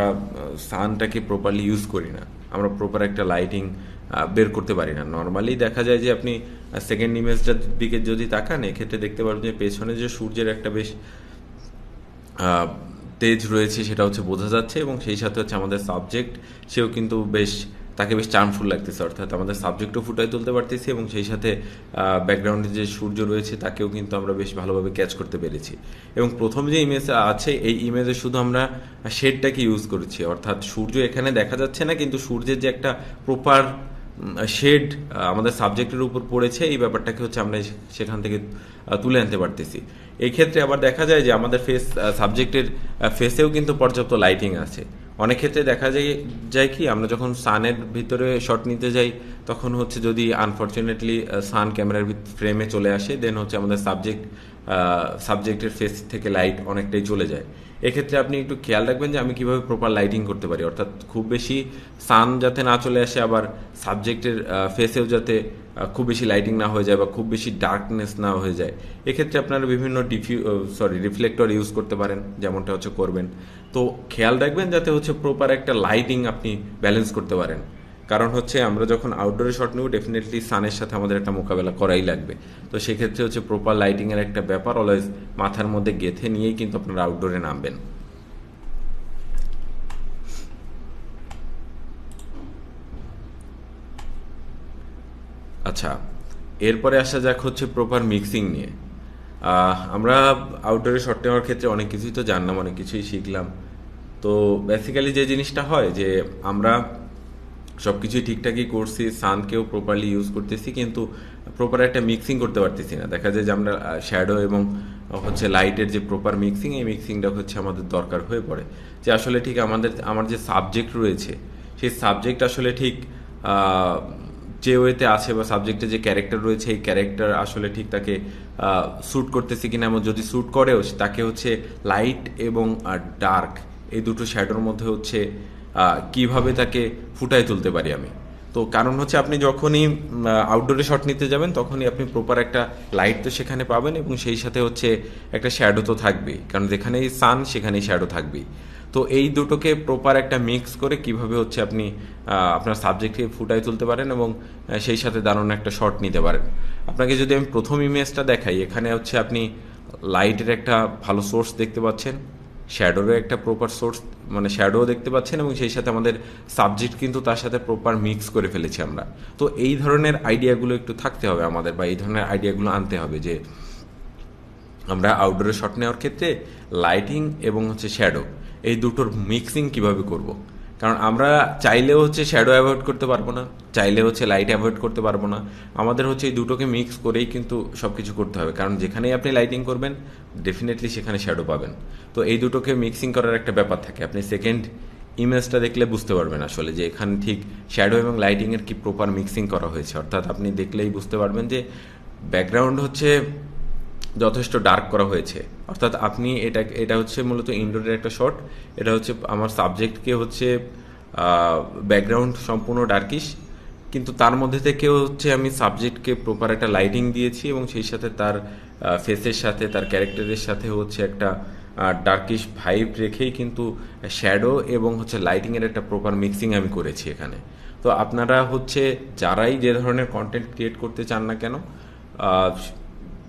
সানটাকে প্রপারলি ইউজ করি না, আমরা প্রপার একটা লাইটিং বের করতে পারি না। নর্মালি দেখা যায় যে আপনি সেকেন্ড ইমেজটার দিকে যদি তাকান এক্ষেত্রে দেখতে পারবেন যে পেছনে যে সূর্যের একটা বেশ তেজ রয়েছে সেটা হচ্ছে বোঝা যাচ্ছে, এবং সেই সাথে হচ্ছে আমাদের সাবজেক্ট সেও কিন্তু তাকে বেশ চার্মফুল লাগতেছে, অর্থাৎ আমাদের সাবজেক্টও ফুটাই তুলতে পারতেছি এবং সেই সাথে ব্যাকগ্রাউন্ডে যে সূর্য রয়েছে তাকেও কিন্তু আমরা বেশ ভালোভাবে ক্যাচ করতে পেরেছি। এবং প্রথম যে ইমেজ আছে এই ইমেজে শুধু আমরা শেডটাকে ইউজ করেছি, অর্থাৎ সূর্য এখানে দেখা যাচ্ছে না, কিন্তু সূর্যের যে একটা প্রপার শেড আমাদের সাবজেক্টের উপর পড়েছে এই ব্যাপারটাকে হচ্ছে আমরা সেখান থেকে তুলে আনতে পারতেছি। এই ক্ষেত্রে আবার দেখা যায় যে আমাদের সাবজেক্টের ফেসেও কিন্তু পর্যাপ্ত লাইটিং আছে। অনেক ক্ষেত্রে দেখা যায় কি আমরা যখন সানের ভিতরে শট নিতে যাই তখন হচ্ছে যদি আনফর্চুনেটলি সান ক্যামেরার ফ্রেমে চলে আসে দেন হচ্ছে আমাদের সাবজেক্টের ফেস থেকে লাইট অনেকটাই চলে যায়। এক্ষেত্রে আপনি একটু খেয়াল রাখবেন যে আমি কিভাবে প্রপার লাইটিং করতে পারি, অর্থাৎ খুব বেশি সান যাতে না চলে আসে, আবার সাবজেক্টের ফেসেও যাতে খুব বেশি লাইটিং না হয়ে যায় বা খুব বেশি ডার্কনেস না হয়ে যায়। এক্ষেত্রে আপনারা বিভিন্ন রিফ্লেক্টর ইউজ করতে পারেন, যেমনটা হচ্ছে করবেন। তো খেয়াল রাখবেন যাতে হচ্ছে প্রপার একটা লাইটিং আপনি ব্যালেন্স করতে পারেন। কারণ হচ্ছে আমরা যখন আউটডোরে শট নেব ডেফিনেটলি সানের সাথে আমাদের একটা মোকাবেলা করাই লাগবে। তো সেক্ষেত্রে হচ্ছে প্রপার লাইটিংয়ের একটা ব্যাপার অলওয়েজ মাথার মধ্যে গেঁথে নিয়েই কিন্তু আপনারা আউটডোরে নামবেন। আচ্ছা, এরপরে আসা যাক হচ্ছে প্রপার মিক্সিং নিয়ে। আমরা আউটডোরে শট নেওয়ার ক্ষেত্রে অনেক কিছুই তো জানলাম, অনেক কিছুই শিখলাম। তো বেসিক্যালি যে জিনিসটা হয় যে আমরা সব কিছুই ঠিকঠাকই করছি, সানকেও প্রপারলি ইউজ করতেছি, কিন্তু প্রপার একটা মিক্সিং করতে পারতেছি না। দেখা যায় যে আমরা শ্যাডো এবং হচ্ছে লাইটের যে প্রপার মিক্সিং, এই মিক্সিংটা হচ্ছে আমাদের দরকার হয়ে পড়ে। যে আসলে ঠিক আমার যে সাবজেক্ট রয়েছে সেই সাবজেক্ট আসলে ঠিক যে ওয়েতে আছে বা সাবজেক্টে যে ক্যারেক্টার রয়েছে এই ক্যারেক্টার আসলে ঠিক তাকে স্যুট করতেছে কিনা, এবং যদি স্যুট করেও তাকে হচ্ছে লাইট এবং ডার্ক এই দুটো শ্যাডোর মধ্যে হচ্ছে কিভাবে তাকে ফুটায় তুলতে পারি আমি। তো কারণ হচ্ছে আপনি যখনই আউটডোরে শট নিতে যাবেন তখনই আপনি প্রপার একটা লাইট তো সেখানে পাবেন, এবং সেই সাথে হচ্ছে একটা শ্যাডো তো থাকবেই, কারণ যেখানেই সান সেখানেই শ্যাডো থাকবেই। তো এই দুটোকে প্রপার একটা মিক্স করে কিভাবে হচ্ছে আপনি আপনার সাবজেক্টকে ফুটায় তুলতে পারেন এবং সেই সাথে দারুণ একটা শট নিতে পারেন। আপনাকে যদি আমি প্রথম ইমেজটা দেখাই, এখানে হচ্ছে আপনি লাইটের একটা ভালো সোর্স দেখতে পাচ্ছেন, শ্যাডোরও একটা প্রপার সোর্স মানে শ্যাডো দেখতে পাচ্ছেন, এবং সেই সাথে আমাদের সাবজেক্ট কিন্তু তার সাথে প্রপার মিক্স করে ফেলেছি আমরা। তো এই ধরনের আইডিয়াগুলো একটু থাকতে হবে আমাদের, বা এই ধরনের আইডিয়াগুলো আনতে হবে যে আমরা আউটডোরে শট নেওয়ার ক্ষেত্রে লাইটিং এবং হচ্ছে শ্যাডো এই দুটোর মিক্সিং কিভাবে করব। কারণ আমরা চাইলেও হচ্ছে শ্যাডো অ্যাভয়েড করতে পারবো না, চাইলে হচ্ছে লাইট অ্যাভয়েড করতে পারবো না। আমাদের হচ্ছে এই দুটোকে মিক্স করেই কিন্তু সব কিছু করতে হবে, কারণ যেখানেই আপনি লাইটিং করবেন ডেফিনেটলি সেখানে শ্যাডো পাবেন। তো এই দুটোকে মিক্সিং করার একটা ব্যাপার থাকে। আপনি সেকেন্ড ইমেজটা দেখলে বুঝতে পারবেন আসলে যে এখানে ঠিক শ্যাডো এবং লাইটিংয়ের কি প্রপার মিক্সিং করা হয়েছে। অর্থাৎ আপনি দেখলেই বুঝতে পারবেন যে ব্যাকগ্রাউন্ড হচ্ছে যথেষ্ট ডার্ক করা হয়েছে। অর্থাৎ আপনি এটা হচ্ছে মূলত ইনডোরের একটা শট। এটা হচ্ছে আমার সাবজেক্টকে হচ্ছে ব্যাকগ্রাউন্ড সম্পূর্ণ ডার্কিশ, কিন্তু তার মধ্যে থেকেও হচ্ছে আমি সাবজেক্টকে প্রপার একটা লাইটিং দিয়েছি, এবং সেই সাথে তার ফেসের সাথে তার ক্যারেক্টারের সাথে হচ্ছে একটা ডার্কিশ ভাইব রেখেই কিন্তু শ্যাডো এবং হচ্ছে লাইটিংয়ের একটা প্রপার মিক্সিং আমি করেছি এখানে। তো আপনারা হচ্ছে যারাই যে ধরনের কন্টেন্ট ক্রিয়েট করতে চান না কেন,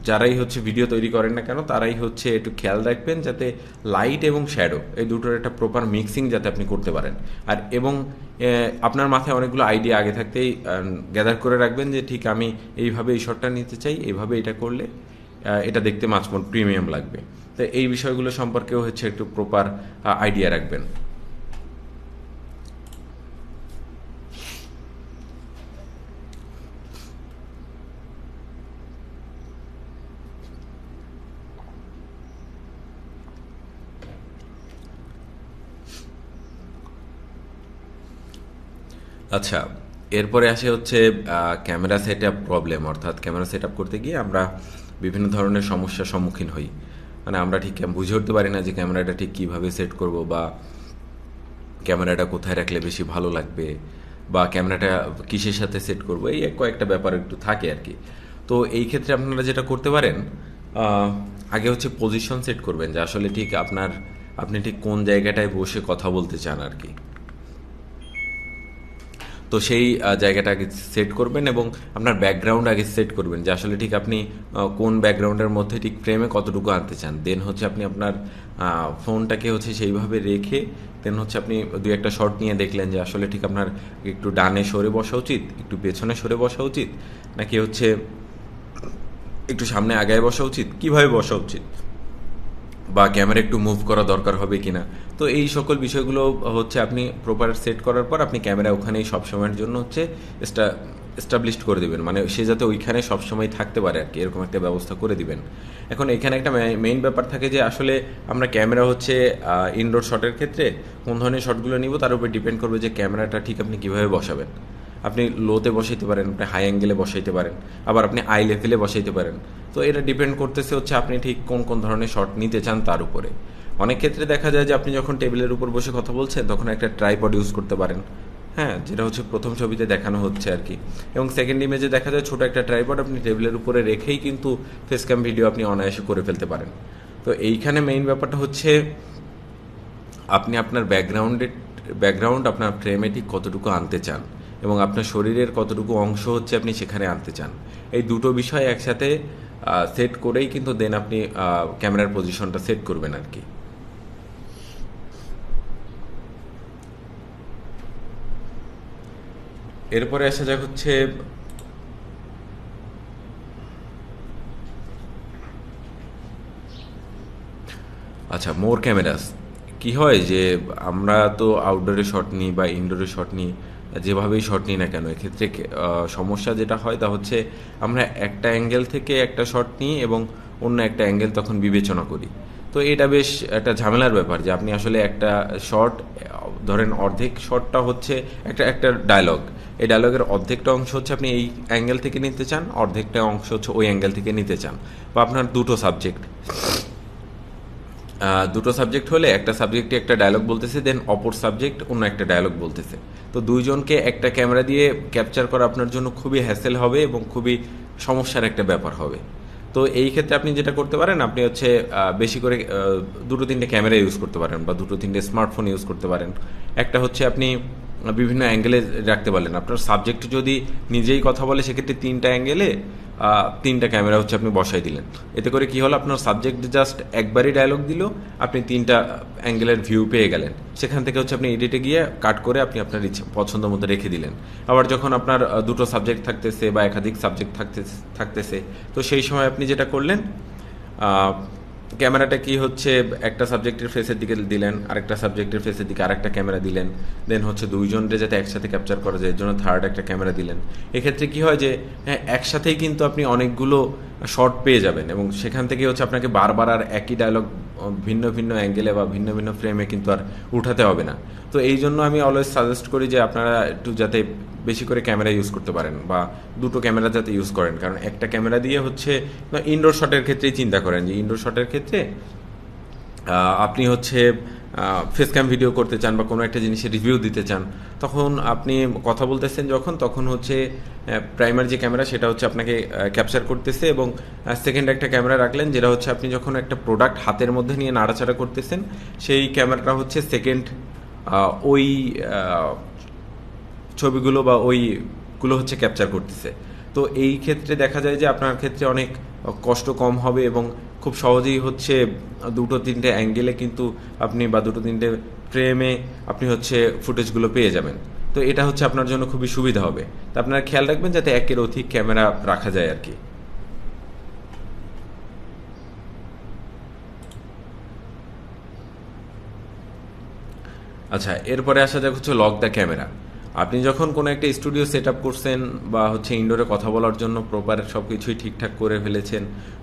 যারাই হচ্ছে ভিডিও তৈরি করেন না কেন, তারাই হচ্ছে একটু খেয়াল রাখবেন যাতে লাইট এবং শ্যাডো এই দুটোর একটা প্রপার মিক্সিং যাতে আপনি করতে পারেন। আর এবং আপনার মাথায় অনেকগুলো আইডিয়া আগে থাকতেই গ্যাদার করে রাখবেন যে ঠিক আমি এইভাবে এই শটটা নিতে চাই, এইভাবে এটা করলে এটা দেখতে মাছ মোর প্রিমিয়াম লাগবে। তো এই বিষয়গুলো সম্পর্কেও হচ্ছে একটু প্রপার আইডিয়া রাখবেন। আচ্ছা, এরপরে আসে হচ্ছে ক্যামেরা সেট আপ প্রবলেম। অর্থাৎ ক্যামেরা সেট আপ করতে গিয়ে আমরা বিভিন্ন ধরনের সমস্যার সম্মুখীন হই। মানে আমরা ঠিক বুঝে উঠতে পারি না যে ক্যামেরাটা ঠিক কীভাবে সেট করব, বা ক্যামেরাটা কোথায় রাখলে বেশি ভালো লাগবে, বা ক্যামেরাটা কিসের সাথে সেট করব, এই কয়েকটা ব্যাপার একটু থাকে আর কি। তো এই ক্ষেত্রে আপনারা যেটা করতে পারেন, আগে হচ্ছে পজিশন সেট করবেন যে আসলে ঠিক আপনি ঠিক কোন জায়গাটায় বসে কথা বলতে চান আর কি। তো সেই জায়গাটা আগে সেট করবেন, এবং আপনার ব্যাকগ্রাউন্ড আগে সেট করবেন যে আসলে ঠিক আপনি কোন ব্যাকগ্রাউন্ডের মধ্যে ঠিক ফ্রেমে কতটুকু আনতে চান। দেন হচ্ছে আপনি আপনার ফোনটাকে হচ্ছে সেইভাবে রেখে দেন হচ্ছে আপনি দুই একটা শট নিয়ে দেখলেন যে আসলে ঠিক আপনার একটু ডানে সরে বসা উচিত, একটু পেছনে সরে বসা উচিত, নাকি হচ্ছে একটু সামনে আগায় বসা উচিত, কিভাবে বসা উচিত, বা ক্যামেরা একটু মুভ করা দরকার হবে কিনা। তো এই সকল বিষয়গুলো হচ্ছে আপনি প্রপার সেট করার পর আপনি ক্যামেরা ওখানেই সবসময়ের জন্য হচ্ছে এস্টাবলিশড করে দিবেন, মানে সে যাতে ওইখানে সবসময় থাকতে পারে আর কি, এরকম একটা ব্যবস্থা করে দিবেন। এখন এখানে একটা মেইন ব্যাপার থাকে যে আসলে আমরা ক্যামেরা হচ্ছে ইনডোর শটের ক্ষেত্রে কোন ধরনের শটগুলো নিব তার উপর ডিপেন্ড করবে যে ক্যামেরাটা ঠিক আপনি কীভাবে বসাবেন। আপনি লোতে বসাইতে পারেন, আপনি হাই অ্যাঙ্গেলে বসাইতে পারেন, আবার আপনি আই লেভেলে বসাইতে পারেন। তো এটা ডিপেন্ড করতেছে হচ্ছে আপনি ঠিক কোন কোন ধরনের শট নিতে চান তার উপরে। অনেক ক্ষেত্রে দেখা যায় যে আপনি যখন টেবিলের উপর বসে কথা বলছেন তখন একটা ট্রাইপড ইউজ করতে পারেন, হ্যাঁ, যেটা হচ্ছে প্রথম ছবিতে দেখানো হচ্ছে আর কি। এবং সেকেন্ড ইমেজে দেখা যায় ছোটো একটা ট্রাইপড আপনি টেবিলের উপরে রেখেই কিন্তু ফেস ক্যাম ভিডিও আপনি অনায়াসে করে ফেলতে পারেন। তো এইখানে মেইন ব্যাপারটা হচ্ছে আপনি আপনার ব্যাকগ্রাউন্ড আপনার ফ্রেমে ঠিক কতটুকু আনতে চান, এবং আপনার শরীরের কতটুকু অংশ হচ্ছে আপনি সেখানে আনতে চান, এই দুটো বিষয় একসাথে সেট করেই কিন্তু দেন আপনি ক্যামেরার পজিশনটা সেট করবেন আর কি। এরপরে আসা যাক হচ্ছে আচ্ছা মোর ক্যামেরাস। কি হয় যে আমরা তো আউটডোরে শট নিই বা ইনডোরে শট নিই, যেভাবেই শট নিই না কেন, এক্ষেত্রে সমস্যা যেটা হয় তা হচ্ছে আমরা একটা অ্যাঙ্গেল থেকে একটা শট নিই এবং অন্য একটা অ্যাঙ্গেল তখন বিবেচনা করি। তো এটা বেশ একটা ঝামেলার ব্যাপার যে আপনি আসলে একটা শট, ধরেন অর্ধেক শটটা হচ্ছে একটা একটা ডায়লগ, এই ডায়লগের অর্ধেকটা অংশ হচ্ছে আপনি এই অ্যাঙ্গেল থেকে নিতে চান, অর্ধেকটা অংশ হচ্ছে ওই অ্যাঙ্গেল থেকে নিতে চান, বা আপনার দুটো সাবজেক্ট হলে একটা সাবজেক্টে একটা ডায়লগ বলতেছে, দেন অপর সাবজেক্ট অন্য একটা ডায়লগ বলতেছে। তো দুইজনকে একটা ক্যামেরা দিয়ে ক্যাপচার করা আপনার জন্য খুবই হ্যাসেল হবে এবং খুবই সমস্যার একটা ব্যাপার হবে। তো এই ক্ষেত্রে আপনি যেটা করতে পারেন, আপনি হচ্ছে বেশি করে দুটো তিনটে ক্যামেরা ইউজ করতে পারেন বা দুটো তিনটে স্মার্টফোন ইউজ করতে পারেন। একটা হচ্ছে আপনি বিভিন্ন অ্যাঙ্গেলে রাখতে পারলেন, আপনার সাবজেক্ট যদি নিজেই কথা বলে সেক্ষেত্রে তিনটা অ্যাঙ্গেলে তিনটা ক্যামেরা হচ্ছে আপনি বসাই দিলেন। এতে করে কি হলো, আপনার সাবজেক্ট জাস্ট একবারই ডায়লগ দিল, আপনি তিনটা অ্যাঙ্গেলের ভিউ পেয়ে গেলেন। সেখান থেকে হচ্ছে আপনি এডিটে গিয়ে কাট করে আপনি আপনার ইচ্ছে পছন্দ মতো রেখে দিলেন। আবার যখন আপনার দুটো সাবজেক্ট থাকতেছে বা একাধিক সাবজেক্ট থাকতেছে তো সেই সময় আপনি যেটা করলেন, ক্যামেরাটা কি হচ্ছে একটা সাবজেক্টের ফেসের দিকে দিলেন, আরেকটা সাবজেক্টের ফেসের দিকে আরেকটা ক্যামেরা দিলেন, দেন হচ্ছে দুইজনকে যাতে একসাথে ক্যাপচার করা যায় এর জন্য থার্ড একটা ক্যামেরা দিলেন। এক্ষেত্রে কি হয় যে হ্যাঁ একসাথেই কিন্তু আপনি অনেকগুলো শট পেয়ে যাবেন এবং সেখান থেকে হচ্ছে আপনাকে বারবার আর একই ডায়লগ ভিন্ন ভিন্ন অ্যাঙ্গেলে বা ভিন্ন ভিন্ন ফ্রেমে কিন্তু আর উঠাতে হবে না। তো এই জন্য আমি অলওয়েজ সাজেস্ট করি যে আপনারা একটু যাতে বেশি করে ক্যামেরা ইউজ করতে পারেন বা দুটো ক্যামেরা যাতে ইউজ করেন, কারণ একটা ক্যামেরা দিয়ে হচ্ছে ইনডোর শটের ক্ষেত্রেই চিন্তা করেন যে ইনডোর শটের ক্ষেত্রে আপনি হচ্ছে ফেস ক্যাম ভিডিও করতে চান বা কোনো একটা জিনিসের রিভিউ দিতে চান, তখন আপনি কথা বলতেছেন যখন, তখন হচ্ছে প্রাইমারি যে ক্যামেরা সেটা হচ্ছে আপনাকে ক্যাপচার করতেছে এবং সেকেন্ড একটা ক্যামেরা রাখলেন যেটা হচ্ছে আপনি যখন একটা প্রোডাক্ট হাতের মধ্যে নিয়ে নাড়াচাড়া করতেছেন সেই ক্যামেরাটা হচ্ছে সেকেন্ড ওই ছবিগুলো বা ওইগুলো হচ্ছে ক্যাপচার করতেছে। তো এই ক্ষেত্রে দেখা যায় যে আপনার ক্ষেত্রে অনেক কষ্ট কম হবে এবং খুব সহজেই হচ্ছে দুটো তিনটে অ্যাঙ্গেলে কিন্তু আপনি বা দুটো তিনটে ফ্রেমে আপনি হচ্ছে ফুটেজগুলো পেয়ে যাবেন। তো এটা হচ্ছে আপনার জন্য খুবই সুবিধা হবে। তো আপনারা খেয়াল রাখবেন যাতে একের অধিক ক্যামেরা রাখা যায় আর কি। আচ্ছা এরপরে আসা যাক হচ্ছে লক দ্য ক্যামেরা। আপনি যখন কোনো একটা স্টুডিও সেট আপ করছেন বা হচ্ছে ইনডোরে কথা বলার জন্য প্রপার সব কিছুই ঠিকঠাক করে ফেলেছেন,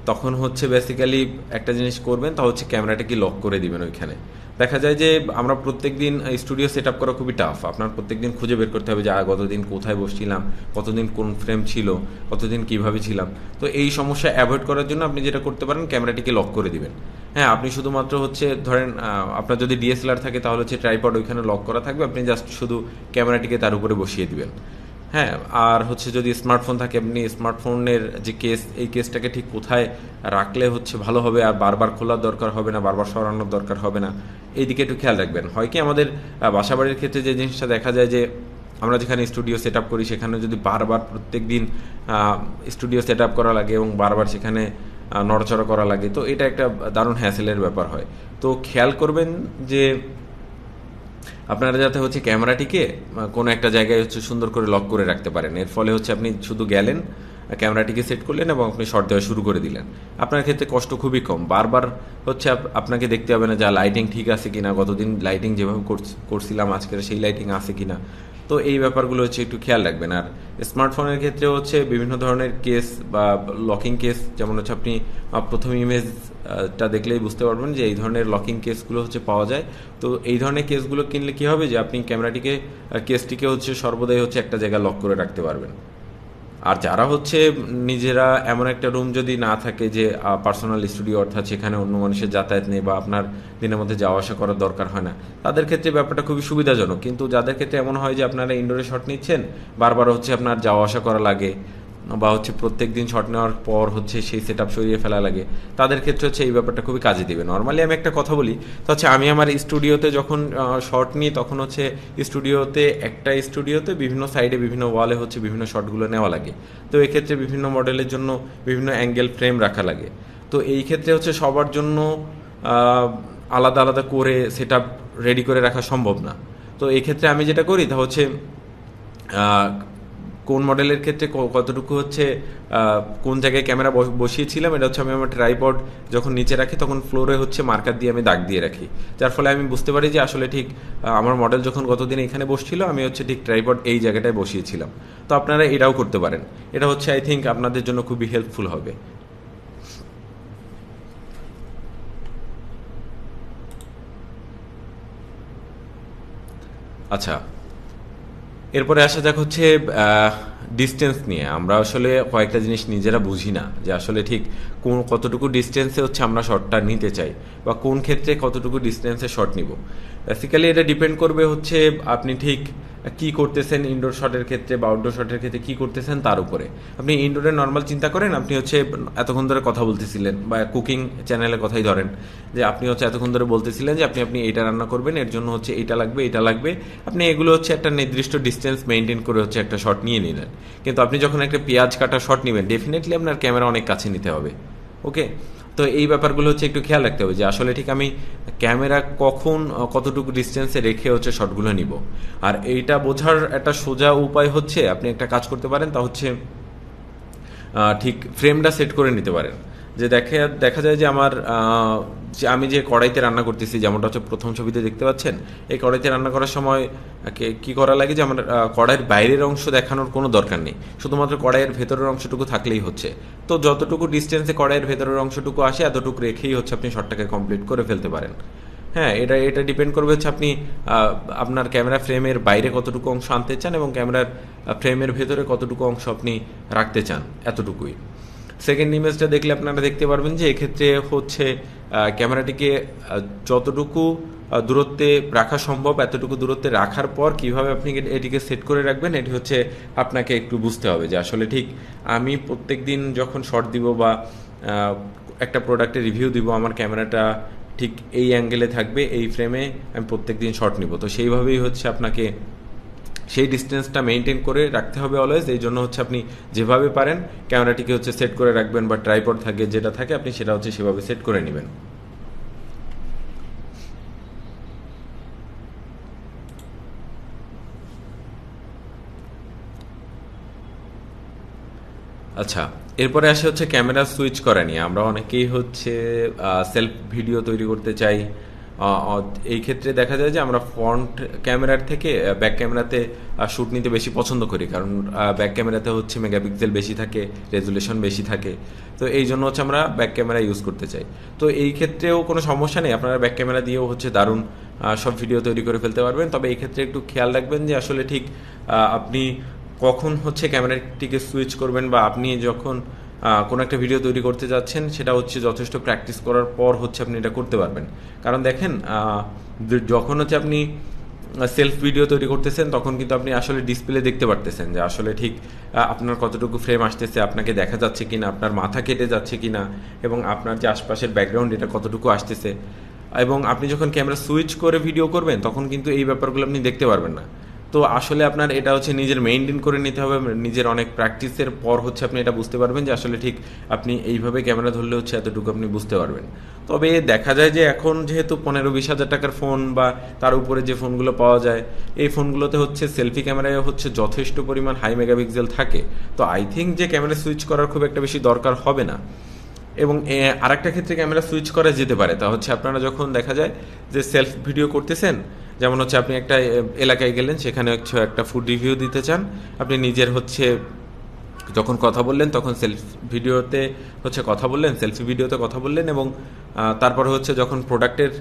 তখন হচ্ছে বেসিক্যালি একটা জিনিস করবেন, তা হচ্ছে ক্যামেরাটাকে লক করে দিবেন ওইখানে। দেখা যায় যে আমরা প্রত্যেক দিন স্টুডিও সেট আপ করা খুবই টাফ, আপনার প্রত্যেক দিন খুঁজে বের করতে হবে যে গতদিন কোথায় বসছিলাম, কতদিন কোন ফ্রেম ছিল, কতদিন কিভাবে ছিলাম। তো এই সমস্যা অ্যাভয়েড করার জন্য আপনি যেটা করতে পারেন, ক্যামেরাটিকে লক করে দিবেন। হ্যাঁ আপনি শুধুমাত্র হচ্ছে ধরেন আপনার যদি ডিএসএলআর থাকে তাহলে হচ্ছে ট্রাইপড ওইখানে লক করা থাকবে, আপনি জাস্ট শুধু ক্যামেরাটিকে তার উপরে বসিয়ে দিবেন। হ্যাঁ আর হচ্ছে যদি স্মার্টফোন থাকে আপনি স্মার্টফোনের যে কেস, এই কেসটাকে ঠিক কোথায় রাখলে হচ্ছে ভালো হবে আর বারবার খোলার দরকার হবে না, বারবার সরানোর দরকার হবে না, এই দিকে একটু খেয়াল রাখবেন। হয় কি আমাদের বাসাবাড়ির ক্ষেত্রে যে জিনিসটা দেখা যায় যে আমরা যেখানে স্টুডিও সেট আপ করি সেখানে যদি বারবার প্রত্যেক দিন স্টুডিও সেট আপ করা লাগে এবং বারবার সেখানে নড়াচড়া করা লাগে, তো এটা একটা দারুণ হ্যাসেলের ব্যাপার হয়। তো খেয়াল করবেন যে আপনারা যাতে হচ্ছে ক্যামেরাটিকে কোনো একটা জায়গায় হচ্ছে সুন্দর করে লক করে রাখতে পারেন। এর ফলে হচ্ছে আপনি শুধু গেলেন, ক্যামেরাটিকে সেট করলেন এবং আপনি শট দেওয়া শুরু করে দিলেন। আপনার ক্ষেত্রে কষ্ট খুবই কম, বারবার হচ্ছে আপনাকে দেখতে হবে না যা লাইটিং ঠিক আছে কিনা, গতদিন লাইটিং যেভাবে করছিলাম আজকের সেই লাইটিং আছে কিনা। তো এই ব্যাপারগুলো হচ্ছে একটু খেয়াল রাখবেন। আর স্মার্টফোনের ক্ষেত্রে হচ্ছে বিভিন্ন ধরনের কেস বা লকিং কেস, যেমন হচ্ছে আপনি প্রথম ইমেজটা দেখলেই বুঝতে পারবেন যে এই ধরনের লকিং কেসগুলো হচ্ছে পাওয়া যায়। তো এই ধরনের কেসগুলো কিনলে কি হবে যে আপনি ক্যামেরাটিকে কেসটিকে হচ্ছে সর্বদাই হচ্ছে একটা জায়গায় লক করে রাখতে পারবেন। আর যারা হচ্ছে নিজেরা এমন একটা রুম যদি না থাকে যে পার্সোনাল স্টুডিও, অর্থাৎ সেখানে অন্য মানুষের যাতায়াত নেই বা আপনার দিনের মধ্যে যাওয়া আসা করার দরকার হয় না, তাদের ক্ষেত্রে ব্যাপারটা খুবই সুবিধাজনক। কিন্তু যাদের ক্ষেত্রে এমন হয় যে আপনারা ইনডোরে শট নিচ্ছেন, বারবার হচ্ছে আপনার যাওয়া আসা করা লাগে, বা হচ্ছে প্রত্যেক দিন শট নেওয়ার পর হচ্ছে সেই সেট আপ সরিয়ে ফেলা লাগে, তাদের ক্ষেত্রে হচ্ছে এই ব্যাপারটা খুবই কাজে দেবে। নর্মালি আমি একটা কথা বলি, তো হচ্ছে আমি আমার স্টুডিওতে যখন শট নিই তখন হচ্ছে একটা স্টুডিওতে বিভিন্ন সাইডে বিভিন্ন ওয়ালে হচ্ছে বিভিন্ন শটগুলো নেওয়া লাগে। তো এক্ষেত্রে বিভিন্ন মডেলের জন্য বিভিন্ন অ্যাঙ্গেল ফ্রেম রাখা লাগে। তো এই ক্ষেত্রে হচ্ছে সবার জন্য আলাদা আলাদা করে সেট আপ রেডি করে রাখা সম্ভব না। তো এই ক্ষেত্রে আমি যেটা করি তা হচ্ছে কোন মডেলের ক্ষেত্রে কতটুকু হচ্ছে কোন জায়গায় ক্যামেরা বসিয়েছিলাম, এটা হচ্ছে আমি আমার ট্রাইপড যখন নিচে রাখি তখন ফ্লোরে হচ্ছে মার্কার দিয়ে আমি দাগ দিয়ে রাখি, যার ফলে আমি বুঝতে পারি যে আসলে ঠিক আমার মডেল যখন গতদিন এখানে বসছিল আমি হচ্ছে ঠিক ট্রাইপড এই জায়গাটায় বসিয়েছিলাম। তো আপনারা এটাও করতে পারেন, এটা হচ্ছে আই থিঙ্ক আপনাদের জন্য খুবই হেল্পফুল হবে। আচ্ছা, এরপরে আসা যাক হচ্ছে ডিস্টেন্স নিয়ে। আমরা আসলে কয়েকটা জিনিস নিজেরা বুঝি না যে আসলে ঠিক কতটুকু ডিস্টেন্সে হচ্ছে আমরা শটটা নিতে চাই বা কোন ক্ষেত্রে কতটুকু ডিস্টেন্সে শট নিব। বেসিক্যালি এটা ডিপেন্ড করবে হচ্ছে আপনি ঠিক কি করতেছেন ইনডোর শটের ক্ষেত্রে বা আউটডোর শটের ক্ষেত্রে কি করতেছেন তার উপরে। আপনি ইনডোরে নর্মাল চিন্তা করেন, আপনি হচ্ছে এতক্ষণ ধরে কথা বলতেছিলেন বা কুকিং চ্যানেলের কথাই ধরেন যে আপনি হচ্ছে এতক্ষণ ধরে বলতেছিলেন যে আপনি এইটা রান্না করবেন, এর জন্য হচ্ছে এটা লাগবে, আপনি এগুলো হচ্ছে একটা নির্দিষ্ট ডিস্টেন্স মেনটেন করে হচ্ছে একটা শট নিয়ে নিলেন। কিন্তু আপনি যখন একটা পেঁয়াজ কাটা শট নেবেন ডেফিনেটলি আপনার ক্যামেরা অনেক কাছে নিতে হবে। ওকে, তো এই ব্যাপারগুলো হচ্ছে একটু খেয়াল রাখতে হবে যে আসলে ঠিক আমি ক্যামেরা কখন কতটুকু ডিস্টেন্সে রেখে হচ্ছে শটগুলো নিব। আর এইটা বোঝার একটা সোজা উপায় হচ্ছে আপনি একটা কাজ করতে পারেন, তা হচ্ছে ঠিক ফ্রেমটা সেট করে নিতে পারেন। যে দেখা যায় যে আমি যে কড়াইতে রান্না করতেছি, যেমনটা হচ্ছে প্রথম ছবিতে দেখতে পাচ্ছেন, এই কড়াইতে রান্না করার সময় কি করা লাগে যে আমার কড়াইয়ের বাইরের অংশ দেখানোর কোনো দরকার নেই, শুধুমাত্র কড়াইয়ের ভেতরের অংশটুকু থাকলেই হচ্ছে। তো যতটুকু ডিস্টেন্সে কড়াইয়ের ভেতরের অংশটুকু আসে এতটুকু রেখেই হচ্ছে আপনি শটটাকে কমপ্লিট করে ফেলতে পারেন। হ্যাঁ, এটা ডিপেন্ড করবে হচ্ছে আপনি আপনার ক্যামেরা ফ্রেমের বাইরে কতটুকু অংশ আনতে চান এবং ক্যামেরার ফ্রেমের ভেতরে কতটুকু অংশ আপনি রাখতে চান, এতটুকুই। সেকেন্ড ইমেজটা দেখলে আপনারা দেখতে পারবেন যে এক্ষেত্রে হচ্ছে ক্যামেরাটিকে যতটুকু দূরত্বে রাখা সম্ভব এতটুকু দূরত্বে রাখার পর কিভাবে আপনি এটিকে সেট করে রাখবেন এটি হচ্ছে আপনাকে একটু বুঝতে হবে যে আসলে ঠিক আমি প্রত্যেক দিন যখন শট দিব বা একটা প্রোডাক্টের রিভিউ দিব আমার ক্যামেরাটা ঠিক এই অ্যাঙ্গেলে থাকবে, এই ফ্রেমে আমি প্রত্যেক দিন শট নিব। তো সেইভাবেই হচ্ছে আপনাকে সেই ডিস্টেন্সটা মেনটেন করে রাখতে হবে অলওয়েজ। এই জন্য হচ্ছে আপনি যেভাবে পারেন ক্যামেরাটিকে হচ্ছে সেট করে রাখবেন বা ট্রাইপড থাকে যেটা থাকে আপনি সেটা হচ্ছে সেভাবে সেট করে নেবেন। আচ্ছা, এরপরে আসে হচ্ছে ক্যামেরা সুইচ করা নিয়ে। আমরা অনেকেই হচ্ছে সেলফ ভিডিও তৈরি করতে চাই। এই ক্ষেত্রে দেখা যায় যে আমরা ফ্রন্ট ক্যামেরার থেকে ব্যাক ক্যামেরাতে শ্যুট নিতে বেশি পছন্দ করি, কারণ ব্যাক ক্যামেরাতে হচ্ছে মেগাপিক্সেল বেশি থাকে, রেজুলেশন বেশি থাকে। তো এই জন্য হচ্ছে আমরা ব্যাক ক্যামেরা ইউজ করতে চাই। তো এই ক্ষেত্রেও কোনো সমস্যা নেই, আপনারা ব্যাক ক্যামেরা দিয়েও হচ্ছে দারুণ সব ভিডিও তৈরি করে ফেলতে পারবেন। তবে এই ক্ষেত্রে একটু খেয়াল রাখবেন যে আসলে ঠিক আপনি কখন হচ্ছে ক্যামেরাটিকে সুইচ করবেন বা আপনি যখন কোনো একটা ভিডিও তৈরি করতে যাচ্ছেন সেটা হচ্ছে যথেষ্ট প্র্যাকটিস করার পর হচ্ছে আপনি এটা করতে পারবেন। কারণ দেখেন যখন হচ্ছে আপনি সেলফ ভিডিও তৈরি করতেছেন তখন কিন্তু আপনি আসলে ডিসপ্লে দেখতে পারতেছেন যে আসলে ঠিক আপনার কতটুকু ফ্রেম আসতেছে, আপনাকে দেখা যাচ্ছে কিনা, আপনার মাথা কেটে যাচ্ছে কিনা এবং আপনার যে আশপাশের ব্যাকগ্রাউন্ড এটা কতটুকু আসতেছে। এবং আপনি যখন ক্যামেরা সুইচ করে ভিডিও করবেন তখন কিন্তু এই ব্যাপারগুলো আপনি দেখতে পারবেন না। তো আসলে আপনার এটা হচ্ছে নিজের মেইনটেইন করে নিতে হবে, নিজের অনেক প্র্যাকটিসের পর হচ্ছে আপনি এটা বুঝতে পারবেন যে আসলে ঠিক আপনি এইভাবে ক্যামেরা ধরলে হচ্ছে এতটুকু আপনি বুঝতে পারবেন। তবে দেখা যায় যে এখন যেহেতু 15-20 হাজার টাকার ফোন বা তার উপরে যে ফোনগুলো পাওয়া যায় এই ফোনগুলোতে হচ্ছে সেলফি ক্যামেরায় হচ্ছে যথেষ্ট পরিমাণ হাই মেগাপিক্সেল থাকে। তো আই থিঙ্ক যে ক্যামেরা সুইচ করার খুব একটা বেশি দরকার হবে না। এবং আরেকটা ক্ষেত্রে ক্যামেরা সুইচ করা যেতে পারে, তা হচ্ছে আপনারা যখন দেখা যায় যে সেলফ ভিডিও করতেছেন, যেমন হচ্ছে আপনি একটা এলাকায় গেলেন, সেখানে হচ্ছে একটা ফুড রিভিউ দিতে চান, আপনি নিজের হচ্ছে যখন কথা বললেন তখন সেলফ ভিডিওতে হচ্ছে কথা বললেন, সেলফি ভিডিওতে কথা বললেন এবং তারপর হচ্ছে যখন প্রোডাক্টের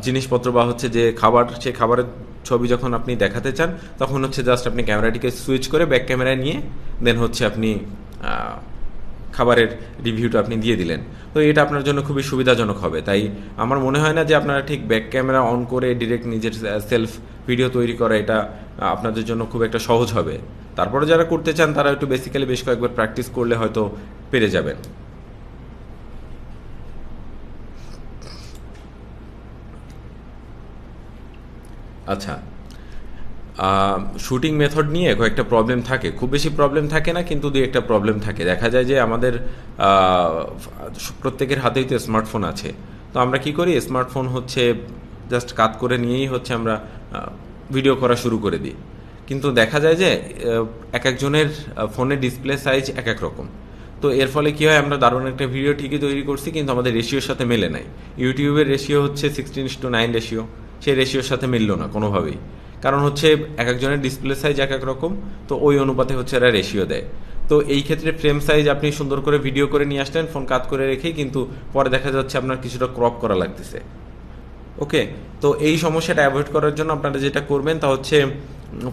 জিনিসপত্র বা হচ্ছে যে খাবার, সেই খাবারের ছবি যখন আপনি দেখাতে চান তখন হচ্ছে জাস্ট আপনি ক্যামেরাটিকে সুইচ করে ব্যাক ক্যামেরায় নিয়ে দেন হচ্ছে আপনি খাবারের রিভিউটা আপনি দিয়ে দিলেন। তো এটা আপনার জন্য খুবই সুবিধাজনক হবে। তাই আমার মনে হয় না যে আপনারা ঠিক ব্যাক ক্যামেরা অন করে ডিরেক্ট নিজের সেলফ ভিডিও তৈরি করা এটা আপনাদের জন্য খুব একটা সহজ হবে। তারপরে যারা করতে চান তারা একটু বেসিক্যালি বেশ কয়েকবার প্র্যাকটিস করলে হয়তো পেরে যাবেন। আচ্ছা, শুটিং মেথড নিয়ে কয়েকটা প্রবলেম থাকে, খুব বেশি প্রবলেম থাকে না, কিন্তু দুই একটা প্রবলেম থাকে। দেখা যায় যে আমাদের প্রত্যেকের হাতেই তো স্মার্টফোন আছে। তো আমরা কি করি, স্মার্টফোন হচ্ছে জাস্ট কাত করে নিয়েই হচ্ছে আমরা ভিডিও করা শুরু করে দিই। কিন্তু দেখা যায় যে এক একজনের ফোনের ডিসপ্লে সাইজ এক এক রকম। তো এর ফলে কি হয়, আমরা দারুণ একটা ভিডিও ঠিকই তৈরি করছি কিন্তু আমাদের রেশিওর সাথে মেলে নাই। ইউটিউবের রেশিও হচ্ছে 16:9 রেশিও, সেই রেশিওর সাথে মিলল না কোনোভাবেই। কারণ হচ্ছে এক একজনের ডিসপ্লে সাইজ এক এক রকম, তো ওই অনুপাতে হচ্ছে এরা রেশিও দেয়। তো এই ক্ষেত্রে ফ্রেম সাইজ আপনি সুন্দর করে ভিডিও করে নিয়ে আসলেন ফোন কাত করে রেখেই, কিন্তু পরে দেখা যাচ্ছে আপনার কিছুটা ক্রপ করা লাগতেছে। ওকে, তো এই সমস্যাটা অ্যাভয়েড করার জন্য আপনারা যেটা করবেন তা হচ্ছে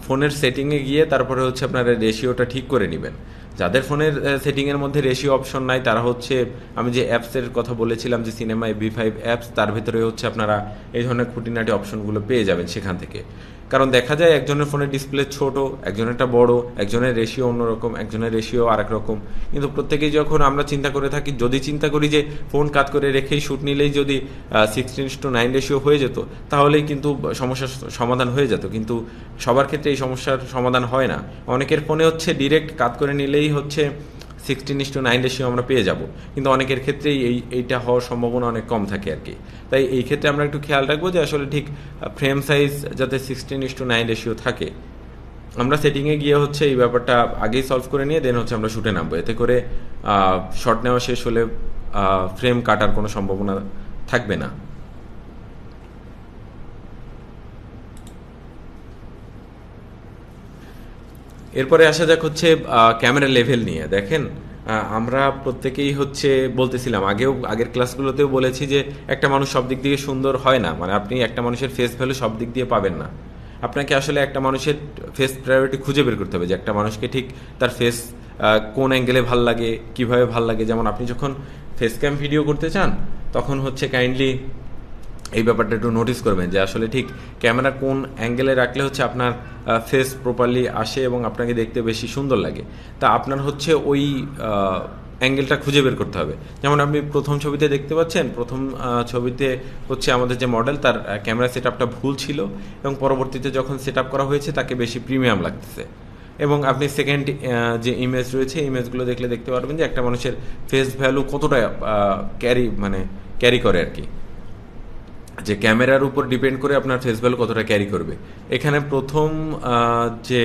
ফোনের সেটিংয়ে গিয়ে তারপরে হচ্ছে আপনারা রেশিওটা ঠিক করে নেবেন। যাদের ফোনের সেটিংয়ের মধ্যে রেশিও অপশন নাই তারা হচ্ছে, আমি যে অ্যাপসের কথা বলেছিলাম যে সিনেমা এফবি5 অ্যাপস, তার ভিতরে হচ্ছে আপনারা এই ধরনের খুঁটিনাটি অপশনগুলো পেয়ে যাবেন সেখান থেকে। কারণ দেখা যায় একজনের ফোনের ডিসপ্লে ছোট, একজনেরটা বড়, একজনের রেশিও অন্যরকম, একজনের রেশিও আরেক রকম। কিন্তু প্রত্যেকেই যখন আমরা চিন্তা করে থাকি, যদি চিন্তা করি যে ফোন কাত করে রেখেই শ্যুট নিলেই যদি 16:9 রেশিও হয়ে যেত তাহলেই কিন্তু সমস্যার সমাধান হয়ে যেত, কিন্তু সবার ক্ষেত্রে এই সমস্যার সমাধান হয় না। অনেকের ফোনে হচ্ছে ডিরেক্ট কাত করে নিলেই হচ্ছে 16:9 রেশিও আমরা পেয়ে যাব, কিন্তু অনেকের ক্ষেত্রেই এইটা হওয়ার সম্ভাবনা অনেক কম থাকে আর কি। তাই এই ক্ষেত্রে আমরা একটু খেয়াল রাখবো যে আসলে ঠিক ফ্রেম সাইজ যাতে 16:9 রেশিও থাকে। আমরা সেটিংয়ে গিয়ে হচ্ছে এই ব্যাপারটা আগেই সলভ করে নিয়ে দেন হচ্ছে আমরা শুটে নামবো। এতে করে শট নেওয়া শেষ হলে ফ্রেম কাটার কোনো সম্ভাবনা থাকবে না। এরপরে আসা যাক হচ্ছে ক্যামেরা লেভেল নিয়ে। দেখেন, আমরা প্রত্যেকেই হচ্ছে বলতেছিলাম, আগের ক্লাসগুলোতেও বলেছি যে একটা মানুষ সব দিক দিয়ে সুন্দর হয় না, মানে আপনি একটা মানুষের ফেস ভ্যালু সব দিক দিয়ে পাবেন না। আপনাকে আসলে একটা মানুষের ফেস প্রায়োরিটি খুঁজে বের করতে হবে যে একটা মানুষকে ঠিক তার ফেস কোন অ্যাঙ্গেলে ভাল লাগে, কিভাবে ভাল লাগে। যেমন আপনি যখন ফেস ক্যাম ভিডিও করতে চান তখন হচ্ছে কাইন্ডলি এই ব্যাপারটা একটু নোটিস করবেন যে আসলে ঠিক ক্যামেরা কোন অ্যাঙ্গেলে রাখলে হচ্ছে আপনার ফেস প্রপারলি আসে এবং আপনাকে দেখতে বেশি সুন্দর লাগে। তা আপনার হচ্ছে ওই অ্যাঙ্গেলটা খুঁজে বের করতে হবে। যেমন আপনি প্রথম ছবিতে দেখতে পাচ্ছেন, প্রথম ছবিতে হচ্ছে আমাদের যে মডেল তার ক্যামেরা সেট আপটা ভুল ছিল এবং পরবর্তীতে যখন সেট আপ করা হয়েছে তাকে বেশি প্রিমিয়াম লাগতেছে। এবং আপনি সেকেন্ড যে ইমেজ রয়েছে ইমেজগুলো দেখলে দেখতে পারবেন যে একটা মানুষের ফেস ভ্যালু কতটা ক্যারি করে আর কি, যে ক্যামেরার উপর ডিপেন্ড করে আপনার ফেস ভ্যালু কতটা ক্যারি করবে। এখানে প্রথম যে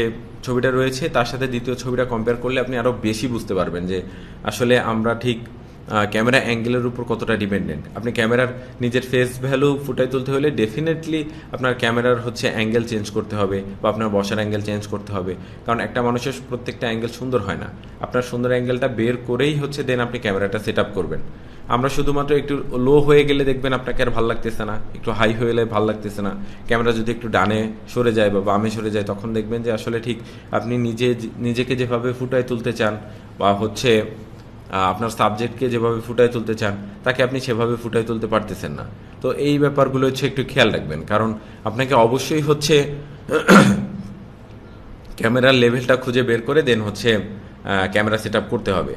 ছবিটা রয়েছে তার সাথে দ্বিতীয় ছবিটা কম্পেয়ার করলে আপনি আরও বেশি বুঝতে পারবেন যে আসলে আমরা ঠিক ক্যামেরা অ্যাঙ্গেলের উপর কতটা ডিপেন্ডেন্ট। আপনি ক্যামেরার নিজের ফেস ভ্যালু ফুটাই তুলতে হলে ডেফিনেটলি আপনার ক্যামেরার হচ্ছে অ্যাঙ্গেল চেঞ্জ করতে হবে বা আপনার বসার অ্যাঙ্গেল চেঞ্জ করতে হবে। কারণ একটা মানুষের প্রত্যেকটা অ্যাঙ্গেল সুন্দর হয় না, আপনার সুন্দর অ্যাঙ্গেলটা বের করেই হচ্ছে দেন আপনি ক্যামেরাটা সেট আপ করবেন। আমরা শুধুমাত্র একটু লো হয়ে গেলে দেখবেন আপনাকে আর ভালো লাগতেছে না, একটু হাই হয়ে গেলে ভালো লাগতেছে না। ক্যামেরা যদি একটু ডানে সরে যায় বা বামে সরে যায় তখন দেখবেন যে আসলে ঠিক আপনি নিজেকে যেভাবে ফুটায় তুলতে চান বা হচ্ছে আপনার সাবজেক্টকে যেভাবে ফুটায় তুলতে চান তাকে আপনি সেভাবে ফুটায় তুলতে পারতেছেন না। তো এই ব্যাপারগুলো হচ্ছে একটু খেয়াল রাখবেন, কারণ আপনাকে অবশ্যই হচ্ছে ক্যামেরার লেভেলটা খুঁজে বের করে দেন হচ্ছে ক্যামেরা সেট আপ করতে হবে।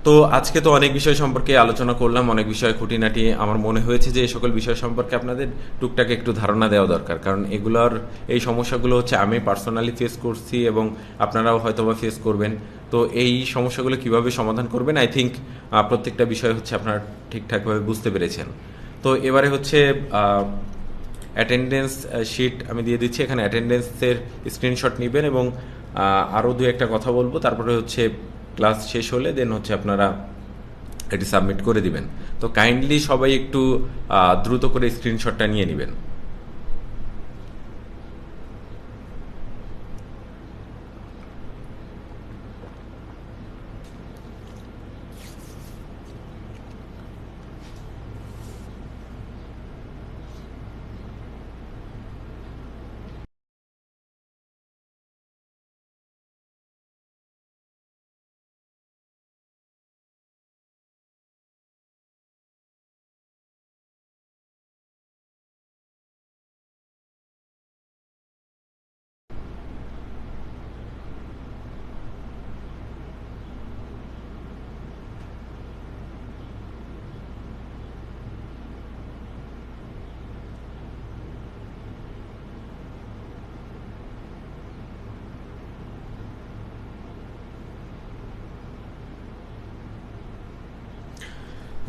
তো আজকে তো অনেক বিষয় সম্পর্কে আলোচনা করলাম, অনেক বিষয় খুঁটিনাটি। আমার মনে হয়েছে যে এই সকল বিষয় সম্পর্কে আপনাদের টুকটাক একটু ধারণা দেওয়া দরকার, কারণ এই সমস্যাগুলো হচ্ছে আমি পার্সোনালি ফেস করছি এবং আপনারাও হয়তোবা ফেস করবেন। তো এই সমস্যাগুলো কিভাবে সমাধান করবেন আই থিঙ্ক প্রত্যেকটা বিষয় হচ্ছে আপনারা ঠিকঠাকভাবে বুঝতে পেরেছেন। তো এবারে হচ্ছে অ্যাটেন্ডেন্স শিট আমি দিয়ে দিচ্ছি, এখানে অ্যাটেন্ডেন্সের স্ক্রিনশট নেবেন এবং আরও দু একটা কথা বলবো, তারপরে হচ্ছে ক্লাস শেষ হলে দেন হচ্ছে আপনারা এটি সাবমিট করে দিবেন। তো কাইন্ডলি সবাই একটু দ্রুত করে স্ক্রিনশটটা নিয়ে নেবেন।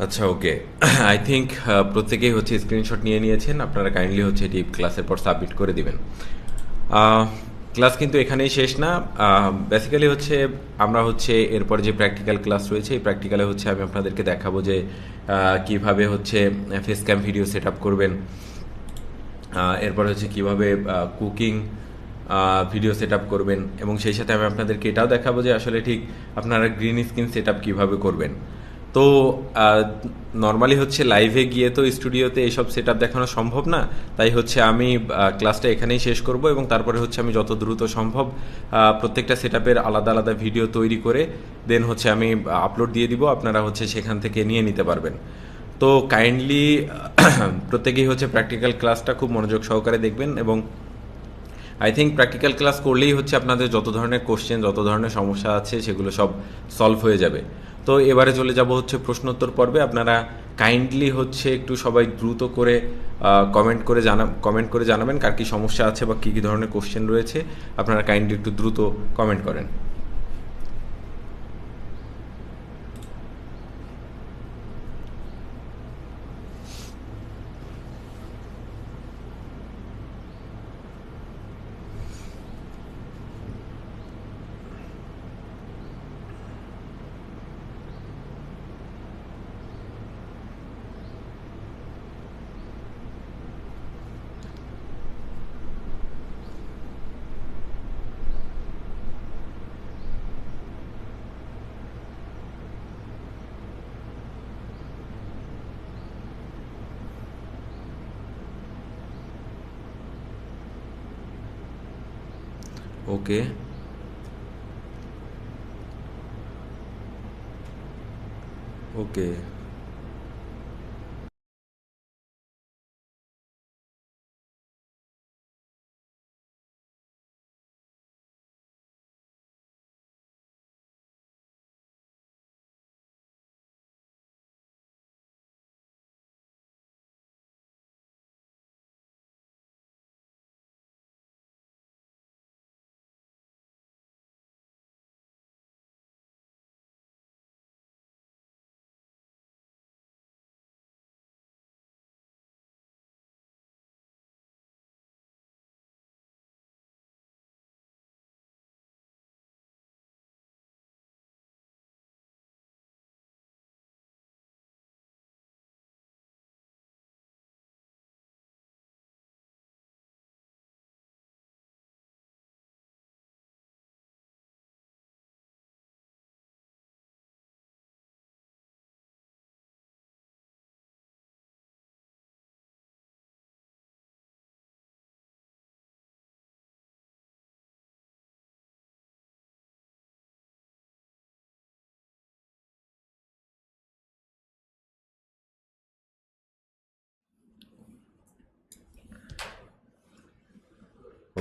আচ্ছা, ওকে। আই থিঙ্ক প্রত্যেকেই হচ্ছে স্ক্রিনশট নিয়ে নিয়েছেন। আপনারা কাইন্ডলি হচ্ছে এটি ক্লাসের পর সাবমিট করে দিবেন। ক্লাস কিন্তু এখানেই শেষ না। বেসিক্যালি হচ্ছে আমরা হচ্ছে এরপর যে প্র্যাকটিক্যাল ক্লাস রয়েছে, এই প্র্যাকটিক্যালে হচ্ছে আমি আপনাদেরকে দেখাবো যে কিভাবে হচ্ছে face cam video set up করবেন। এরপর হচ্ছে কিভাবে কুকিং ভিডিও সেট আপ করবেন, এবং সেই সাথে আমি আপনাদেরকে এটাও দেখাবো যে আসলে ঠিক আপনারা গ্রিন স্ক্রিন সেট আপ কীভাবে করবেন। তো নর্মালি হচ্ছে লাইভে গিয়ে তো স্টুডিওতে এইসব সেট আপ দেখানো সম্ভব না, তাই হচ্ছে আমি ক্লাসটা এখানেই শেষ করব এবং তারপরে হচ্ছে আমি যত দ্রুত সম্ভব প্রত্যেকটা সেট আপের আলাদা আলাদা ভিডিও তৈরি করে দেন হচ্ছে আমি আপলোড দিয়ে দিব, আপনারা হচ্ছে সেখান থেকে নিয়ে নিতে পারবেন। তো কাইন্ডলি প্রত্যেকেই হচ্ছে প্র্যাকটিক্যাল ক্লাসটা খুব মনোযোগ সহকারে দেখবেন, এবং আই থিঙ্ক প্র্যাকটিক্যাল ক্লাস করলেই হচ্ছে আপনাদের যত ধরনের কোশ্চেন, যত ধরনের সমস্যা আছে সেগুলো সব সলভ হয়ে যাবে। তো এবারে চলে যাব হচ্ছে প্রশ্নোত্তর পর্বে। আপনারা কাইন্ডলি হচ্ছে একটু সবাই দ্রুত করে কমেন্ট করে জানাবেন কার কী সমস্যা আছে বা কী কী ধরনের কোশ্চেন রয়েছে। আপনারা কাইন্ডলি একটু দ্রুত কমেন্ট করেন। ওকে, ওকে।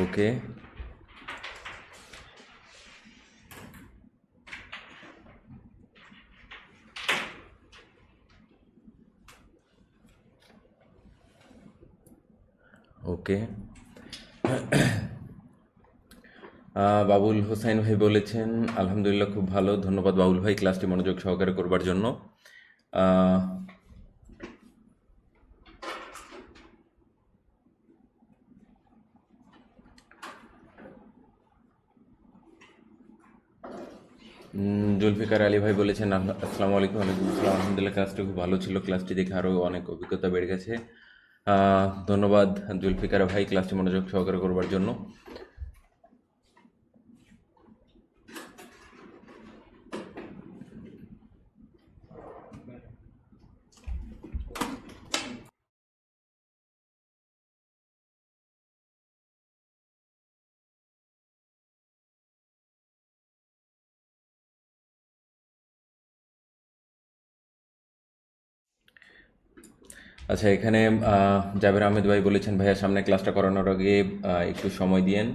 ওকে, ওকে। বাবুল হোসাইন ভাই বলেছেন আলহামদুলিল্লাহ খুব ভালো, ধন্যবাদ বাবুল ভাই ক্লাসটি মনোযোগ সহকারে করবার জন্য। আহ, জুলফিকার আলী ভাই বলেছেন আসসালামু আলাইকুম। ওয়ালাইকুম আসসালাম, আলহামদুলিল্লাহ ক্লাসটি খুব ভালো ছিল, ক্লাসটি দেখে আরও অনেক অভিজ্ঞতা বেড়ে গেছে। ধন্যবাদ জুলফিকার ভাই ক্লাসটি মনোযোগ সহকারে করবার জন্য। আচ্ছা, এখানে জাবের আহমেদ ভাই বলেছেন ভাইয়া সামনে ক্লাসটা করানোর আগে একটু সময় দিয়েন,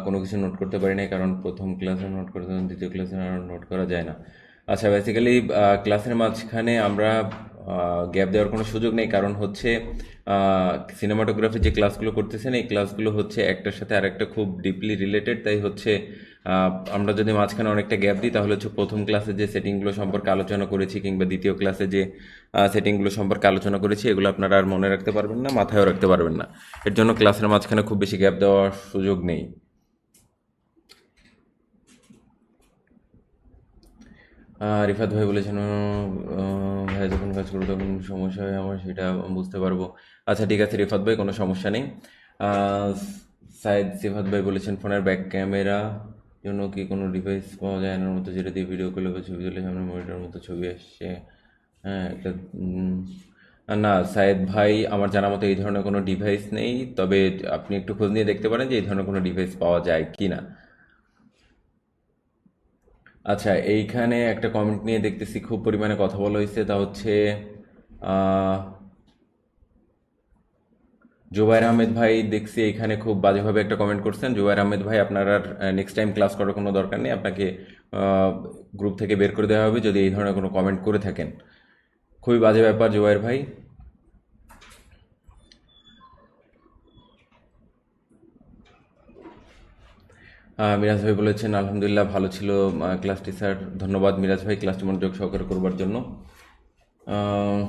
কোনো কিছু নোট করতে পারি না কারণ প্রথম ক্লাসে নোট করতে দ্বিতীয় ক্লাসে নোট করা যায় না। আচ্ছা, বেসিক্যালি ক্লাসের মাঝখানে আমরা গ্যাপ দেওয়ার কোনো সুযোগ নেই, কারণ হচ্ছে সিনেমাটোগ্রাফি যে ক্লাসগুলো করতেছেন এই ক্লাসগুলো হচ্ছে একটার সাথে আরেকটা খুব ডিপলি রিলেটেড, তাই হচ্ছে আমরা যদি মাঝখানে অনেকটা গ্যাপ দিই তাহলে হচ্ছে প্রথম ক্লাসে যে সেটিংগুলো সম্পর্কে আলোচনা করেছি কিংবা দ্বিতীয় ক্লাসে যে সেটিংগুলো সম্পর্কে আলোচনা করেছি এগুলো আপনারা আর মনে রাখতে পারবেন না, মাথায়ও রাখতে পারবেন না। এর জন্য ক্লাসের মাঝখানে খুব বেশি গ্যাপ দেওয়ার সুযোগ নেই। রিফাত ভাই বলেছেন ভাই যখন কাজ করবো তখন সমস্যা হয় আমার, সেটা বুঝতে পারবো। আচ্ছা ঠিক আছে রিফাত ভাই, কোনো সমস্যা নেই। আহ, সাইদ সিফাত ভাই বলেছেন ফোনের ব্যাক ক্যামেরা জন্য কি কোনো ডিভাইস পাওয়া যায় এনার মতো, যেটা দিয়ে ভিডিও করলে বা ছবি তুলে সামনে মনিটরের মতো ছবি আসছে? হ্যাঁ একটা না সাইদ ভাই, আমার জানা মতো এই ধরনের কোনো ডিভাইস নেই, তবে আপনি একটু খোঁজ নিয়ে দেখতে পারেন যে এই ধরনের কোনো ডিভাইস পাওয়া যায় কি না। আচ্ছা এইখানে একটা কমেন্ট নিয়ে দেখতেছি খুব পরিমাণে কথা বলা হয়েছে, তা হচ্ছে আহ, জুবাইর আহমেদ ভাই দেখছি এখানে খুব বাজেভাবে একটা কমেন্ট করছেন। জুবাইর আহমেদ ভাই, আপনার আর নেক্সট টাইম ক্লাস করার কোনো দরকার নেই, আপনাকে গ্রুপ থেকে বের করে দেওয়া হবে যদি এই ধরনের কোনো কমেন্ট করে থাকেন। খুবই বাজে ব্যাপার জুবাইর ভাই। মিরাজ ভাই বলেছেন আলহামদুলিল্লাহ ভালো ছিল ক্লাসটি স্যার। ধন্যবাদ মিরাজ ভাই ক্লাসটি মনোযোগ সহকারে করবার জন্য। আহ,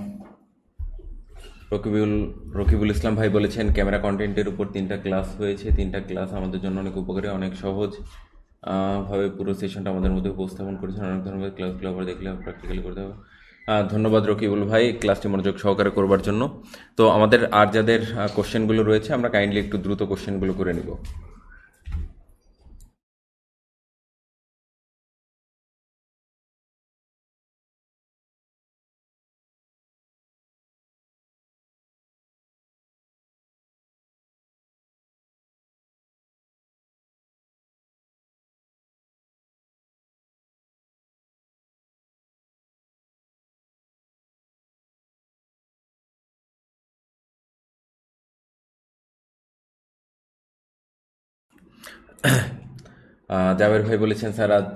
রকিবুল রকিবুল ইসলাম ভাই বলেছেন ক্যামেরা কন্টেন্টের উপর 3টা ক্লাস হয়েছে, 3টা ক্লাস আমাদের জন্য অনেক উপকারী, অনেক সহজ ভাবে পুরো সেশনটা আমাদের মধ্যে উপস্থাপন করেছেন। অনেক ধন্যবাদ, ক্লাসগুলো আবার দেখলে প্র্যাকটিক্যালি করতে হবে। ধন্যবাদ রকিবুল ভাই ক্লাসটি মনোযোগ সহকারে করবার জন্য। তো আমাদের আর যাদের কোশ্চেনগুলো রয়েছে আমরা কাইন্ডলি একটু দ্রুত কোশ্চেনগুলো করে নিব। জাবের ভাই বলেছেন স্যার আজ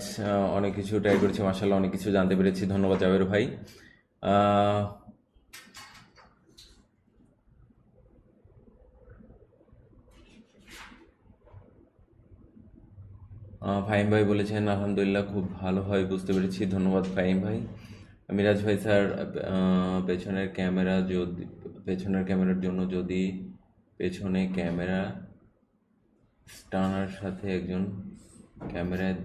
অনেক কিছু ট্রাই করেছি, মার্শাল্লাহ অনেক কিছু জানতে পেরেছি। ধন্যবাদ জাবের ভাই। আহ, ফাহিম ভাই বলেছেন আলহামদুলিল্লাহ খুব ভালো হয়, বুঝতে পেরেছি। ধন্যবাদ ফাহিম ভাই। মিরাজ ভাই স্যার পেছনের ক্যামেরা যদি পেছনের ক্যামেরার জন্য যদি পেছনে ক্যামেরা স্টানার সাথে একজন ক্যামেরায়,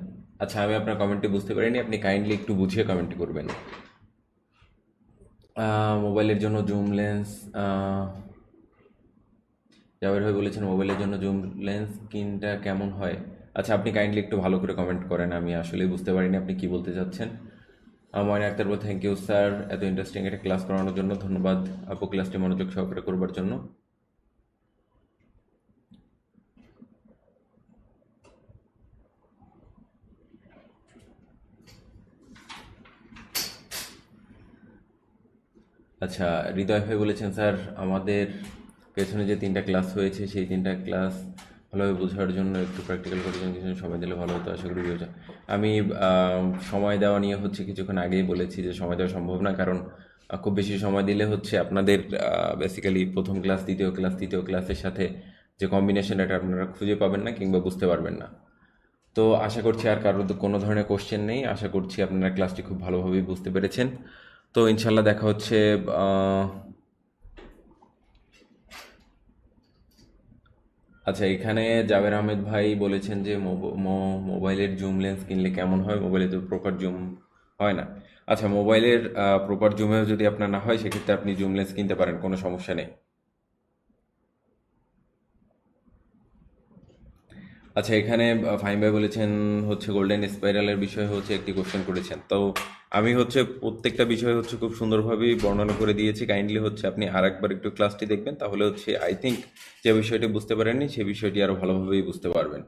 আচ্ছা আমি আপনার কমেন্টটি বুঝতে পারিনি, আপনি কাইন্ডলি একটু বুঝিয়ে কমেন্ট করবেন। মোবাইলের জন্য জুম লেন্স, জাবের ভাই বলেছেন মোবাইলের জন্য জুম লেন্স স্ক্রিনটা কেমন হয়? আচ্ছা আপনি কাইন্ডলি একটু ভালো করে কমেন্ট করেন, আমি আসলে বুঝতে পারিনি আপনি কি বলতে চাচ্ছেন। ময়না আক্তার বল থ্যাংক ইউ স্যার এত ইন্টারেস্টিং একটা ক্লাস করানোর জন্য। ধন্যবাদ আপু ক্লাসটি মনোযোগ সহকারে করবার জন্য। আচ্ছা হৃদয় ভাই বলেছেন স্যার আমাদের পেছনে যে 3টা ক্লাস হয়েছে সেই 3টা ক্লাস ভালোভাবে বোঝার জন্য একটু প্র্যাকটিক্যাল করার জন্য কিছু সময় দিলে ভালো হতো, আশা করি ভিডিওটা। আমি সময় দেওয়া নিয়ে হচ্ছে কিছুক্ষণ আগেই বলেছি যে সময় দেওয়া সম্ভব না, কারণ খুব বেশি সময় দিলে হচ্ছে আপনাদের বেসিক্যালি প্রথম ক্লাস দ্বিতীয় ক্লাস তৃতীয় ক্লাসের সাথে যে কম্বিনেশন এটা আপনারা খুঁজে পাবেন না কিংবা বুঝতে পারবেন না। তো আশা করছি আর কারোর কোনো ধরনের কোশ্চেন নেই, আশা করছি আপনারা ক্লাসটি খুব ভালোভাবেই বুঝতে পেরেছেন। তো ইনশাল্লাহ দেখা হচ্ছে। আচ্ছা এখানে জাবের আহমেদ ভাই বলেছেন যে মোবাইলের জুম লেন্স কিনলে কেমন হয়, মোবাইলে তো প্রপার জুম হয় না। আচ্ছা মোবাইলের প্রপার জুমেও যদি আপনার না হয় সেক্ষেত্রে আপনি জুম লেন্স কিনতে পারেন, কোনো সমস্যা নেই। আচ্ছা এখানে ফাহিম ভাই বলেছেন হচ্ছে গোল্ডেন স্পাইরালের বিষয়ে হচ্ছে একটি কোশ্চেন করেছেন, তো আমি হচ্ছে প্রত্যেকটা বিষয় হচ্ছে খুব সুন্দরভাবেই বর্ণনা করে দিয়েছি। কাইন্ডলি হচ্ছে আপনি আর একবার একটু ক্লাসটি দেখবেন, তাহলে হচ্ছে আই থিঙ্ক যে বিষয়টি বুঝতে পারেননি সেই বিষয়টি আরও ভালোভাবেই বুঝতে পারবেন।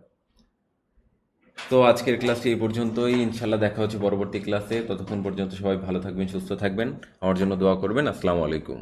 তো আজকের ক্লাসটি এই পর্যন্তই, ইনশাল্লাহ দেখা হচ্ছে পরবর্তী ক্লাসে। ততক্ষণ পর্যন্ত সবাই ভালো থাকবেন, সুস্থ থাকবেন, আমার জন্য দোয়া করবেন। আসসালামু আলাইকুম।